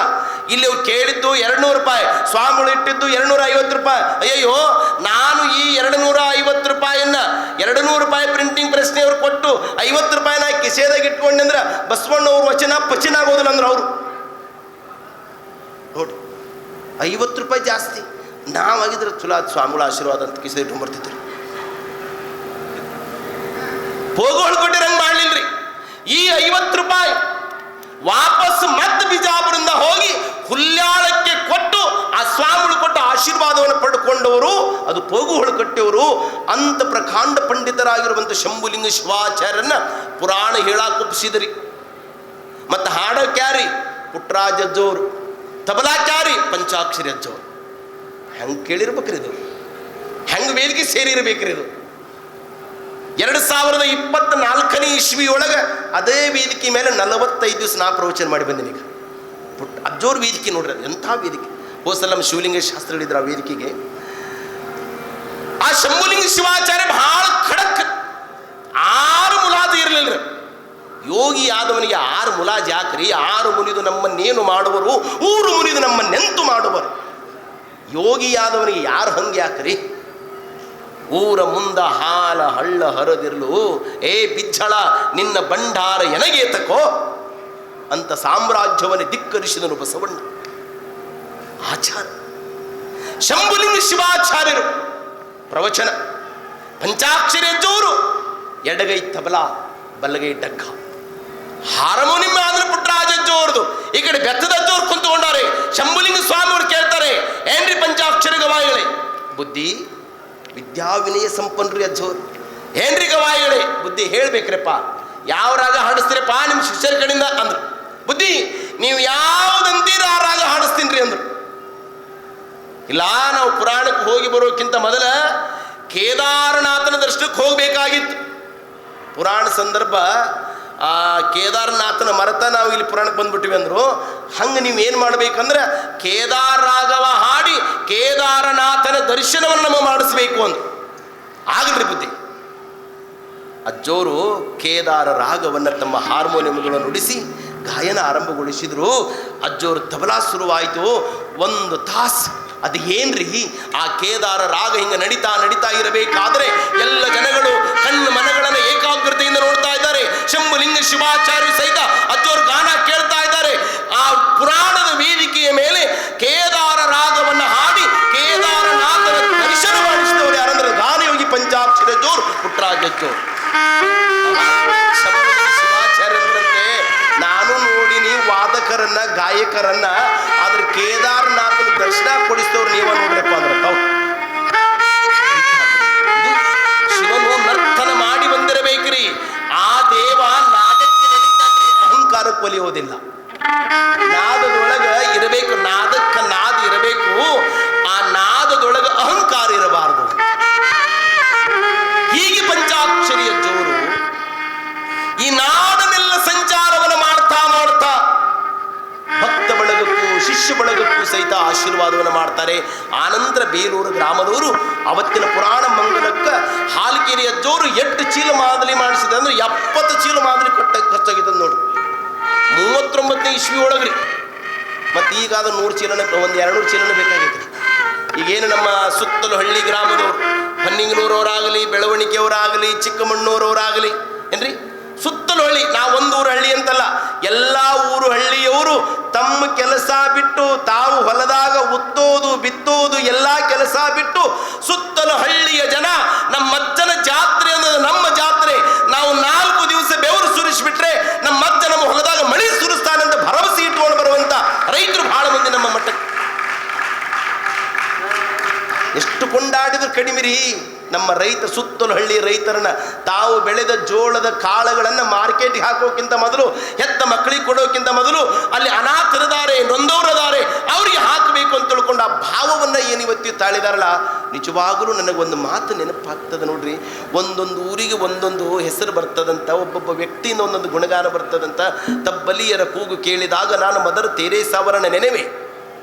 ಇಲ್ಲಿ ಅವ್ರು ಕೇಳಿದ್ದು 200 ರೂಪಾಯಿ, ಸ್ವಾಮಿಗಳು ಇಟ್ಟಿದ್ದು 250 ರೂಪಾಯಿ. ಅಯ್ಯಯ್ಯೋ, ನಾನು ಈ 250 ರೂಪಾಯಿಯನ್ನ 200 ರೂಪಾಯಿ ಪ್ರಿಂಟಿಂಗ್ ಪ್ರೆಸ್ನವ್ರು ಕೊಟ್ಟು 50 ರೂಪಾಯಿನ ಕಿಸೆದಾಗ ಇಟ್ಕೊಂಡ್ರೆ ಬಸವಣ್ಣವ್ರ ವಚನ ಪಚಿನ ಆಗೋದಿಲ್ಲ ಅಂದ್ರೆ ಅವರು ನೋಡಿ 50 ರೂಪಾಯಿ ಜಾಸ್ತಿ. ನಾವಾಗಿದ್ರೆ ಚಲೋ ಸ್ವಾಮಿಗಳ ಆಶೀರ್ವಾದ ಅಂತ ಕಿಸೆ ಇಟ್ಕೊಂಡ್ಬರ್ತಿದ್ರು. ಹೋಗೋಳು ಕೊಟ್ಟಿರಂಗೆ ಮಾಡಲಿಲ್ರಿ. ಈ 50 ರೂಪಾಯಿ ವಾಪಸ್ ಮತ್ತೆ ಬಿಜಾಪುರದಿಂದ ಹೋಗಿ ಹುಲ್ಯಾಳಕ್ಕೆ ಕೊಟ್ಟು ಆ ಸ್ವಾಮಿಗಳು ಕೊಟ್ಟ ಆಶೀರ್ವಾದವನ್ನು ಪಡೆದುಕೊಂಡವರು ಅದು ಪೋಗು ಹೊಳಕಟ್ಟಿಯವರು. ಅಂತ ಪ್ರಕಾಂಡ ಪಂಡಿತರಾಗಿರುವಂಥ ಶಂಭುಲಿಂಗ ಶಿವಾಚಾರ್ಯರನ್ನ ಪುರಾಣ ಹೇಳಾಕೊಪ್ಪಿಸಿದ್ರಿ. ಮತ್ತು ಹಾಡೋಕ್ಯಾರಿ ಪುಟ್ಟರಾಜಜ್ಜವರು, ತಬಲಾಚಾರಿ ಪಂಚಾಕ್ಷರಿ ಅಜ್ಜವರು. ಹೆಂಗೆ ಕೇಳಿರ್ಬೇಕ್ರಿ ಇದು, ಹೆಂಗೆ ವೇದಿಕೆ ಸೇರಿರ್ಬೇಕ್ರಿ ಇದು. 2024 ಇಸ್ವಿಯೊಳಗೆ ಅದೇ ವೇದಿಕೆ ಮೇಲೆ 45 ದಿವಸ ನಾ ಪ್ರವಚನ ಮಾಡಿ ಬಂದಿನಿ. ಈಗ ಪುಟ್ಟ ಅಜ್ಜೋರ್ ವೇದಿಕೆ ನೋಡ್ರಿ, ಅದು ಎಂಥ ವೇದಿಕೆ. ಹೋಸಲ ನಮ್ಮ ಶಿವಲಿಂಗ ಶಾಸ್ತ್ರಿಗಳಿದ್ರು ಆ ವೇದಿಕೆಗೆ. ಆ ಶಂಭುಲಿಂಗ ಶಿವಾಚಾರ್ಯ ಬಹಳ ಖಡಕ್, 6 ಮುಲಾಜು ಇರಲಿಲ್ಲ. ಯೋಗಿ ಆದವನಿಗೆ 6 ಮುಲಾಜು ಯಾಕ್ರಿ? 6 ಮುನಿದು ನಮ್ಮನ್ನೇನು ಮಾಡುವರು, 3 ಮುನಿದು ನಮ್ಮನ್ನೆಂತು ಮಾಡುವರು. ಯೋಗಿಯಾದವನಿಗೆ ಯಾರು ಹಂಗೆ ಯಾಕ್ರಿ? ಊರ ಮುಂದ ಹಾಲ ಹಳ್ಳ ಹರದಿರ್ಲು, ಏ ಬಿಜ್ಜಳ ನಿನ್ನ ಭಂಡಾರ ಎನಗೆ ತಕೋ ಅಂತ ಸಾಮ್ರಾಜ್ಯವನ್ನು ಧಿಕ್ಕರಿಸಿದನು ಬಸವಣ್ಣ. ಆಚಾರ್ಯ ಶಂಭುಲಿಂಗ ಶಿವಾಚಾರ್ಯರು ಪ್ರವಚನ, ಪಂಚಾಕ್ಷರಿ ಅಜ್ಜವರು ಎಡಗೈ ತಬಲಾ ಬಲಗೈ ಡಗ್ಗ, ಹಾರಮೋನಿಯಂ ಆದ್ರೆ ಪುಟ್ಟರಾಜಜ್ಜವ್ರದು. ಈ ಕಡೆ ಬೆತ್ತದಜ್ಜವ್ರು ಕುಂತ್ಕೊಂಡಾರೆ. ಶಂಭುಲಿಂಗ ಸ್ವಾಮಿ ಅವರು ಕೇಳ್ತಾರೆ, ಏನ್ರಿ ಪಂಚಾಕ್ಷರಿ ಗವಾಯಿಗಳೇ? ಬುದ್ಧಿ ವಿದ್ಯಾವಿನಯ ಸಂಪನ್ರಿ ಅಜ್ಜವ್ರು. ಏನ್ರಿ ಗವಾಯಿಗಳೇ? ಬುದ್ಧಿ ಹೇಳ್ಬೇಕ್ರಪ್ಪ, ಯಾವ ರಾಗ ಹಾಡಿಸ್ತೀರಪ್ಪ ನಿಮ್ಮ ಶಿಷ್ಯರ ಕಡೆಯಿಂದ ಅಂದ್ರು. ಬುದ್ಧಿ ನೀವು ಯಾವುದಂತೀರ ಆ ರಾಗ ಹಾಡಿಸ್ತೀನಿ ರೀ ಅಂದ್ರು. ಇಲ್ಲ, ನಾವು ಪುರಾಣಕ್ಕೆ ಹೋಗಿ ಬರೋಕ್ಕಿಂತ ಮೊದಲ ಕೇದಾರನಾಥನ ದರ್ಶನಕ್ಕೆ ಹೋಗಬೇಕಾಗಿತ್ತು. ಪುರಾಣ ಸಂದರ್ಭ ಆ ಕೇದಾರನಾಥನ ಮರತ ನಾವು ಇಲ್ಲಿ ಪುರಾಣಕ್ಕೆ ಬಂದ್ಬಿಟ್ಟಿವಿ ಅಂದರು. ಹಂಗೆ ನೀವು ಏನು ಮಾಡ್ಬೇಕಂದ್ರೆ ಕೇದಾರ ರಾಗವ ಹಾಡಿ ಕೇದಾರನಾಥನ ದರ್ಶನವನ್ನು ನಮಗೆ ಮಾಡಿಸ್ಬೇಕು ಅಂದ್ರು. ಆಗಲ್ರಿ ಬುದ್ಧಿ. ಅಜ್ಜೋರು ಕೇದಾರ ರಾಗವನ್ನು ತಮ್ಮ ಹಾರ್ಮೋನಿಯಂಗಳನ್ನು ನುಡಿಸಿ ಗಾಯನ ಆರಂಭಗೊಳಿಸಿದ್ರು. ಅಜ್ಜೋರು ತಬಲಾ ಶುರುವಾಯಿತು. 1 ತಾಸು. ಅದು ಏನ್ರಿ, ಆ ಕೇದಾರ ರಾಗ ಹಿಂಗೆ ನಡೀತಾ ಇರಬೇಕಾದ್ರೆ ಎಲ್ಲ ಜನಗಳು ಕಣ್ಣು ಮನಗಳನ್ನು ಏಕಾಗ್ರತೆಯಿಂದ ನೋಡ್ತಾ ಇದ್ದಾರೆ. ಶಂಭುಲಿಂಗ ಶಿವಾಚಾರ್ಯ ಸಹಿತ ಅಜ್ಜೋರು ಗಾನ ಕೇಳ್ತಾ ಇದ್ದಾರೆ. ಆ ಪುರಾಣದ ವೇದಿಕೆಯ ಮೇಲೆ ಕೇದಾರ ರಾಗವನ್ನು ಹಾಡಿ ಕೇದಾರನಾಥನ ದರ್ಶನ ಮಾಡಿಸಿದವರು ಯಾರಂದ್ರೆ ಗಾನಯೋಗಿ ಪಂಚಾಕ್ಷರ ಜೋರು ಪುಟ್ಟರಾಜಜ್ಜೋರು. ಶಿವಾಚಾರ್ಯರಂತೆ ನಾನು ನೋಡಿನಿ ವಾದಕರನ್ನ ಗಾಯಕರನ್ನ, ಆದ್ರೆ ಕೇದಾರನಾಥನ ದರ್ಶನ ಕೊಡಿಸಿದವ್ರು ನೀವ ನೋಡ್ರಪ್ಪ ಅಂದ್ರೆ ತಾವು. ಶಿವನು ನರ್ತನ ಮಾಡಿ ಬಂದಿರಬೇಕ್ರಿ. ಆ ದೇವ ನಾದಕ್ಕೆ ಅಹಂಕಾರಕ್ಕೆ ಒಲಿಯೋದಿಲ್ಲ. ನಾದದೊಳಗ ಇರಬೇಕು, ನಾದಕ್ಕೆ ನಾದ ಇರಬೇಕು. ಆ ನಾದದೊಳಗ ಅಹಂಕಾರ ಇರಬಾರದು. ಹೀಗೆ ಪಂಚಾಕ್ಷರಿಯ ಜೋರು ಈ ನಾಡನೆಲ್ಲ ಸಂಚಾರವನ್ನು ಮಾಡ್ತಾ ಭಕ್ತ ಬಳಗಕ್ಕೂ ಶಿಷ್ಯ ಬಳಗಕ್ಕೂ ಸಹಿತ ಆಶೀರ್ವಾದವನ್ನು ಮಾಡ್ತಾರೆ. ಆನಂತರ ಬೇಲೂರು ಗ್ರಾಮದವರು ಅವತ್ತಿನ ಪುರಾಣ ಮಂಗಲಕ್ಕೆ ಹಾಲ್ಕೆರೆಯ ಜೋರು 8 ಚೀಲ ಮಾದಲಿ ಮಾಡಿಸಿದೆ ಅಂದ್ರೆ 70 ಚೀಲ ಮಾದಲಿ ಖರ್ಚಾಗಿದ್ದ ನೋಡ್ರಿ. 39ನೇ ಇಸ್ವಿ ಒಳಗ್ರಿ. ಮತ್ತು ಈಗ ಅದು 100 ಚೀಲನ 100-200 ಚೀಲನ ಬೇಕಾಗೈತ್ರಿ. ಈಗೇನು ನಮ್ಮ ಸುತ್ತಲೂ ಹಳ್ಳಿ ಗ್ರಾಮದವರು, ಹೊನ್ನಿಂಗನೂರವರಾಗಲಿ, ಬೆಳವಣಿಗೆಯವರಾಗಲಿ, ಚಿಕ್ಕಮಣ್ಣೂರವರಾಗಲಿ ಏನ್ರಿ, ಸುತ್ತಲೂ ಹಳ್ಳಿ, ಒಂದು ಊರು ಹಳ್ಳಿ ಅಂತಲ್ಲ, ಎಲ್ಲ ಊರು ಹಳ್ಳಿಯವರು ತಮ್ಮ ಕೆಲಸ ಬಿಟ್ಟು, ತಾವು ಹೊಲದಾಗ ಉತ್ತೋದು ಬಿತ್ತೋದು ಎಲ್ಲ ಕೆಲಸ ಬಿಟ್ಟು ಸುತ್ತಲೂ ಹಳ್ಳಿಯ ಜನ ನಮ್ಮ ಅಜ್ಜನ ಜಾತ್ರೆ ಅನ್ನೋದು ನಮ್ಮ ಜಾತ್ರೆ, ನಾವು 4 ದಿವಸ ಬೆವರು ಸುರಿಸಿಬಿಟ್ರೆ ನಮ್ಮ ಅಜ್ಜ ನಮ್ಮ ಹೊಲದಾಗ ಮಳೆ ಸುರಿಸ್ತಾನೆ ಅಂತ ಭರವಸೆ ಇಟ್ಕೊಂಡು ಬರುವಂತ ರೈತರು ಬಹಳ ಮಂದಿ ನಮ್ಮ ಮಟ್ಟಕ್ಕೆ. ಎಷ್ಟು ಕೊಂಡಾಡಿದ್ರು ಕಡಿಮೆರಿ. ನಮ್ಮ ರೈತ ಸುತ್ತಲೂ ಹಳ್ಳಿ ರೈತರನ್ನ ತಾವು ಬೆಳೆದ ಜೋಳದ ಕಾಳುಗಳನ್ನು ಮಾರ್ಕೆಟ್ಗೆ ಹಾಕೋಕ್ಕಿಂತ ಮೊದಲು, ಹೆತ್ತ ಮಕ್ಕಳಿಗೆ ಕೊಡೋಕ್ಕಿಂತ ಮೊದಲು ಅಲ್ಲಿ ಅನಾಥರಿದ್ದಾರೆ, ನೊಂದವರದಾರೆ, ಅವರಿಗೆ ಹಾಕಬೇಕು ಅಂತ ತಿಳ್ಕೊಂಡು ಆ ಭಾವವನ್ನು ಏನು ಇವತ್ತು ತಾಳಿದಾರಲ್ಲ, ನಿಜವಾಗಲೂ ನನಗೊಂದು ಮಾತು ನೆನಪಾಗ್ತದೆ ನೋಡ್ರಿ. ಒಂದೊಂದು ಊರಿಗೆ ಒಂದೊಂದು ಹೆಸರು ಬರ್ತದಂತ, ಒಬ್ಬೊಬ್ಬ ವ್ಯಕ್ತಿಯಿಂದ ಒಂದೊಂದು ಗುಣಗಾನ ಬರ್ತದಂತ. ತಬ್ಬಲಿಯರ ಕೂಗು ಕೇಳಿದಾಗ ನಾನು ಮದರ್ ತೆರೇಸಾವರನ ನೆನೆವೆ,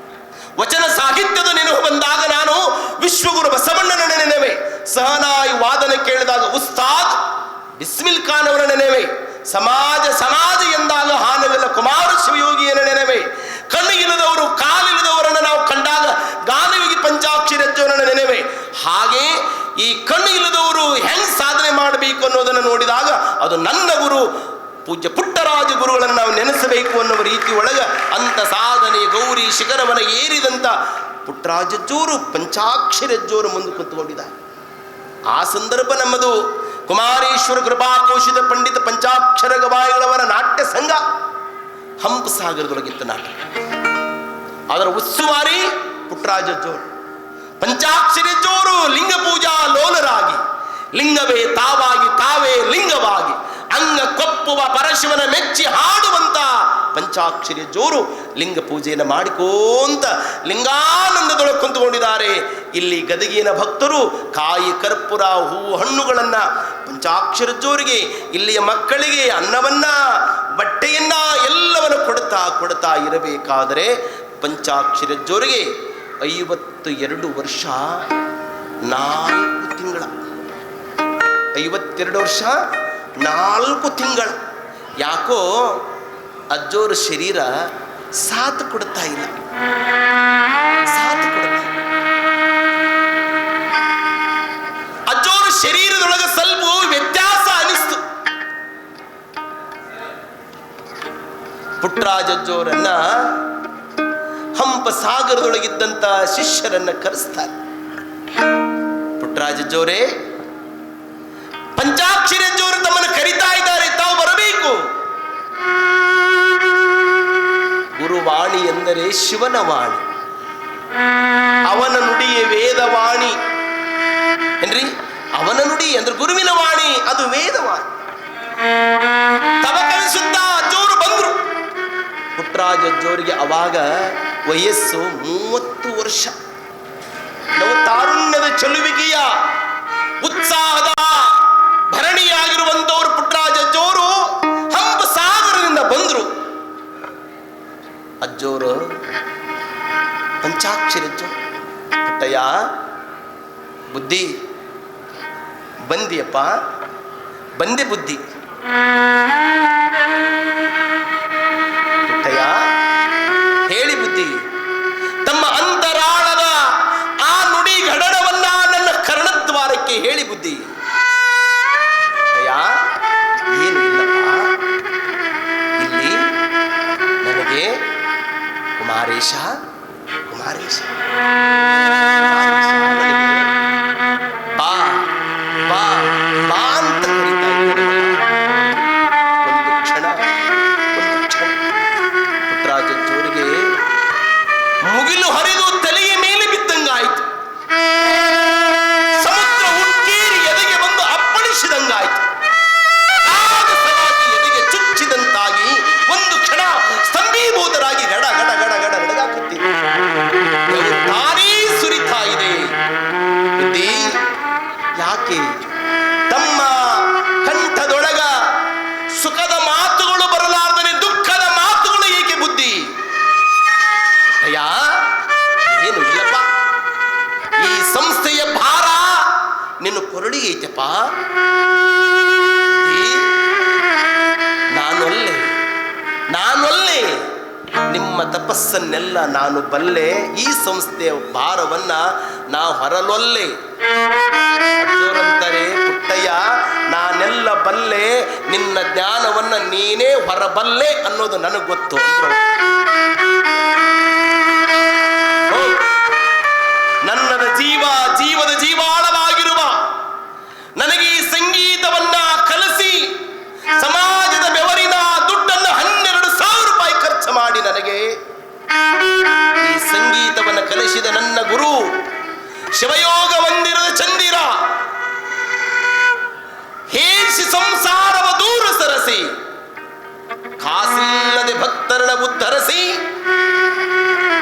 ವಚನ ಸಾಹಿತ್ಯದ ನೆನಪು ಬಂದಾಗ ನಾನು ವಿಶ್ವಗುರು ಬಸವಣ್ಣನ ನೆನೆವೆ, ಸಹನಾಯಿ ವಾದನ ಕೇಳಿದಾಗ ಉಸ್ತಾದ್ ಬಿಸ್ಮಿಲ್ ಖಾನ್ ಅವರ ನೆನೆವೆ, ಸಮಾಜ ಎಂದಾಗ ಹಾನವೆಲ್ಲ ಕುಮಾರ ಶಿವಯೋಗಿಯನ ನೆನೆವೆ, ಕಣ್ಣಿಗಿಲ್ಲದವರು ಕಾಲಿಲ್ಲದವರನ್ನು ನಾವು ಕಂಡಾಗ ಗಾನಯೋಗಿ ಪಂಚಾಕ್ಷರಜ್ಜವರನ್ನ ನೆನೆವೆ. ಹಾಗೆ ಈ ಕಣ್ಣು ಇಲ್ಲದವರು ಹೆಂಗ್ ಸಾಧನೆ ಮಾಡಬೇಕು ಅನ್ನೋದನ್ನು ನೋಡಿದಾಗ ಅದು ನನ್ನ ಗುರು ಪೂಜ್ಯ ಪುಟ್ಟರಾಜ ಗುರುಗಳನ್ನು ನಾವು ನೆನೆಸಬೇಕು ಅನ್ನುವ ರೀತಿ ಒಳಗ ಅಂತ ಸಾಧನೆ ಗೌರಿ ಶಿಖರವನ್ನು ಏರಿದಂತ ಪುಟ್ಟರಾಜಜ್ಜೋರು ಪಂಚಾಕ್ಷರಜ್ಜೋರು ಮುಂದೆ ಕುಂತ್ಕೊಂಡಿದ್ದ ಆ ಸಂದರ್ಭ ನಮ್ಮದು. ಕುಮಾರೇಶ್ವರ ಕೃಪಾಪೋಷಿತ ಪಂಡಿತ ಪಂಚಾಕ್ಷರ ಗವಾಯಿಗಳವರ ನಾಟ್ಯ ಸಂಘ ಹಂಪಸಾಗರದೊಳಗಿತ್ತು ನಾಟಕ. ಅದರ ಉಸ್ತುವಾರಿ ಪುಟ್ಟರಾಜಜ್ಜೋರು. ಪಂಚಾಕ್ಷರಜ್ಜೋರು ಲಿಂಗ ಪೂಜಾ ಲೋಲರಾಗಿ, ಲಿಂಗವೇ ತಾವಾಗಿ ತಾವೇ ಲಿಂಗವಾಗಿ ಅಂಗ ಕೊಪ್ಪುವ ಪರಶಿವನ ಮೆಚ್ಚಿ ಹಾಡುವಂತ ಪಂಚಾಕ್ಷರಿ ಜೋರು ಲಿಂಗ ಪೂಜೆಯನ್ನು ಮಾಡಿಕೋಂತ ಲಿಂಗಾನಂದದೊಳಗೆ ಕುಂತುಕೊಂಡಿದ್ದಾರೆ. ಇಲ್ಲಿ ಗದಗಿನ ಭಕ್ತರು ಕಾಯಿ ಕರ್ಪೂರ ಹೂ ಹಣ್ಣುಗಳನ್ನ ಪಂಚಾಕ್ಷರ ಜೋರಿಗೆ, ಇಲ್ಲಿಯ ಮಕ್ಕಳಿಗೆ ಅನ್ನವನ್ನ ಬಟ್ಟೆಯನ್ನ ಎಲ್ಲವನ್ನು ಕೊಡ್ತಾ ಇರಬೇಕಾದರೆ ಪಂಚಾಕ್ಷರ ಜೋರಿಗೆ 52 ವರ್ಷ 4 ತಿಂಗಳ 52 ವರ್ಷ 4 ತಿಂಗಳ ಯಾಕೋ ಅಜ್ಜೋರ ಶರೀರ ಸಾಥ್ ಕೊಡ್ತಾ ಇಲ್ಲ. ಅಜ್ಜೋರ ಶರೀರದೊಳಗೆ ಸ್ವಲ್ಪ ವ್ಯತ್ಯಾಸ ಅನಿಸ್ತು. ಪುಟ್ಟರಾಜಜ್ಜೋರನ್ನ ಹಂಪಸಾಗರದೊಳಗಿದ್ದಂತ ಶಿಷ್ಯರನ್ನ ಕರೆಸ್ತಾರೆ. ಪುಟ್ಟರಾಜಜ್ಜೋರೇ, ಪಂಚಾಕ್ಷರಜ್ಜೋರು ತಮ್ಮನ್ನು ಕರೀತಾ ಇದ್ದಾರೆ, ತಾವು ಬರಬೇಕು. ಗುರುವಾಣಿ ಎಂದರೆ ಶಿವನ ವಾಣಿ, ಅವನ ನುಡಿಯೇ ವೇದವಾಣಿ ಏನ್ರಿ. ಅವನ ನುಡಿ ಅಂದ್ರೆ ಗುರುವಿನ ವಾಣಿ, ಅದು ವೇದವಾಣಿ. ತವಕವಿಸುತ್ತಾ ಅಜ್ಜೋರು ಬಂದ್ರು. ಪುಟ್ಟರಾಜಜ್ಜೋರಿಗೆ ಅವಾಗ ವಯಸ್ಸು 30 ವರ್ಷ. ನಾವು ತಾರುಣ್ಯದ ಚಲುವಿಕೆಯ ಉತ್ಸಾಹದ ಭರಣಿಯಾಗಿರುವಂತವರು ಪುಟ್ಟರಾಜಜ್ಜೋರು ಹಂಪ ಅಜ್ಜೋರು ಪಂಚಾಕ್ಷರಿ ಅಜ್ಜೋ. ಪುಟ್ಟಯ್ಯ ಬುದ್ಧಿ ಬಂದಿಯಪ್ಪ, ಬಂದೆ ಬುದ್ಧಿ. ಪುಟ್ಟಯ್ಯ ಹೇಳಿ ಬುದ್ಧಿ. ತಮ್ಮ ಅಂತರಾಳದ ಆ ನುಡಿ ಘಡಣವನ್ನ ನನ್ನ ಕರ್ಣದ್ವಾರಕ್ಕೆ ಹೇಳಿ ಬುದ್ಧಿ. ಪುಟ್ಟಯ್ಯ ಏನು ಇಲ್ಲಪ್ಪ, ಇಲ್ಲಿ ನನಗೆ ಕುಮಾರೇಶ ಕುಮಾರೇಶ ಬಾ ಬಾ ಬಾ ಅಂತ ಕರೀತಾ ಇದ್ದಾರೆ. ಒಂದು ಕ್ಷಣ ಪುಟ್ಟರಾಜಜ್ಜೋರಿಗೆ ಮುಗಿಲು ಹರಿದು ತಲೆಯ ಮೇಲೆ ಬಿದ್ದಂಗಾಯ್ತು. ಸಮುದ್ರ ಉಕ್ಕೇರಿ ಎದೆಗೆ ಬಂದು ಅಪ್ಪಳಿಸಿದಂಗಾಯ್ತು. ಎದೆಗೆ ಚುಚ್ಚಿದಂತಾಗಿ ಒಂದು ಕ್ಷಣ ಸ್ತಂಭೀಭೂತರಾಗಿ ಗಡ ಗಡ ಗಡ ಗಡ ನಡಗಾಕತ್ತಿದೆ. ತಾನೇ ಸುರಿತಾ ಇದೆ. ಬುದ್ಧಿ ಯಾಕೆ ತಮ್ಮ ಕಂಠದೊಳಗ ಸುಖದ ಮಾತುಗಳು ಬರಲಾರ್ದನೆ ದುಃಖದ ಮಾತುಗಳು ಏಕೆ ಬುದ್ಧಿ? ಅಯ್ಯ ಏನು ಇಲ್ಲಪ್ಪ, ಈ ಸಂಸ್ಥೆಯ ಭಾರ ನಿನ್ನ ಕೊರಡಿ ಐತೆಪ್ಪ. ನಾನೊಲ್ಲೆ ನಿಮ್ಮ ತಪಸ್ಸನ್ನೆಲ್ಲ ನಾನು ಬಲ್ಲೆ. ಈ ಸಂಸ್ಥೆಯ ಭಾರವನ್ನ ನಾ ಹೊರಲೊಲ್ಲೆ. ಅಜ್ಜೋರಂತಾರೆ, ಪುಟ್ಟಯ್ಯ ನಾನೆಲ್ಲ ಬಲ್ಲೆ, ನಿನ್ನ ಜ್ಞಾನವನ್ನ ನೀನೇ ಹೊರಬಲ್ಲೆ ಅನ್ನೋದು ನನಗೆ ಗೊತ್ತು ಅಂದ್ರು. ನನ್ನದ ಜೀವದ ಜೀವಾಳವಾಗಿರುವ ನನಗೆ ಈ ಸಂಗೀತವನ್ನ ಕಲಿಸಿ ಸಮಾಜದ ಬೆವರಿನ ದುಡ್ಡನ್ನು 12,000 ರೂಪಾಯಿ ಖರ್ಚು ಮಾಡಿ ನನಗೆ ಈ ಸಂಗೀತವನ್ನು ಕಲಿಸಿದ ನನ್ನ ಗುರು ಶಿವಯೋಗ ಮಂದಿರದ ಚಂದಿರ ಹೇಸಿ ಸಂಸಾರವ ದೂರ ಸರಸಿ ಕಾಸಿಲ್ಲದೆ ಭಕ್ತರನ್ನ ಉದ್ಧರಿಸಿ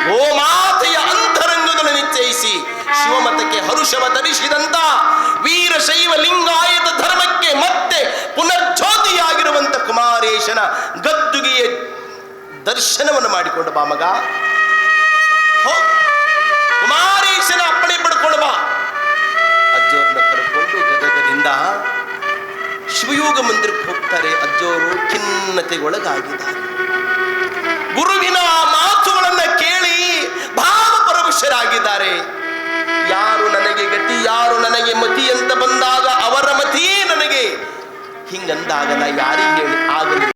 ಗೋಮಾತೆಯ ಅಂತರಂಗದಲ್ಲಿ ನಿಶ್ಚಯಿಸಿ ಶಿವಮತಕ್ಕೆ ಹರುಷವ ತರಿಸಿದಂತ ವೀರಶೈವ ಲಿಂಗಾಯತ ಧರ್ಮಕ್ಕೆ ಮತ್ತೆ ಪುನರ್ಜ್ಯೋತಿಯಾಗಿರುವಂತ ಕುಮಾರೇಶನ ಗದ್ದುಗೆಯ ದರ್ಶನವನ್ನು ಮಾಡಿಕೊಂಡು ಬಾ ಮಗ. ಕುಮಾರೇಶನ ಅಪ್ಪಣೆ ಪಡ್ಕೊಂಡು ಬಾ. ಅಜ್ಜೋರ್ನ ಕರ್ಕೊಂಡು ಗದಗದಿಂದ ಶಿವಯೋಗ ಮಂದಿರಕ್ಕೆ ಹೋಗ್ತಾರೆ. ಅಜ್ಜೋರು ಖಿನ್ನತೆಗೊಳಗಾಗಿದ್ದಾರೆ. ಗುರುವಿನ ಮಾತುಗಳನ್ನ ಕೇಳಿ ಭಾವಪರವಶರಾಗಿದ್ದಾರೆ. ಯಾರು ನನಗೆ ಗತಿ, ಯಾರು ನನಗೆ ಮತಿ ಅಂತ ಬಂದಾಗ ಅವರ ಮತಿಯೇ ನನಗೆ ಹಿಂಗಂದಾಗ ನಾ ಯಾರಿಗೆ ಹೇಳಿ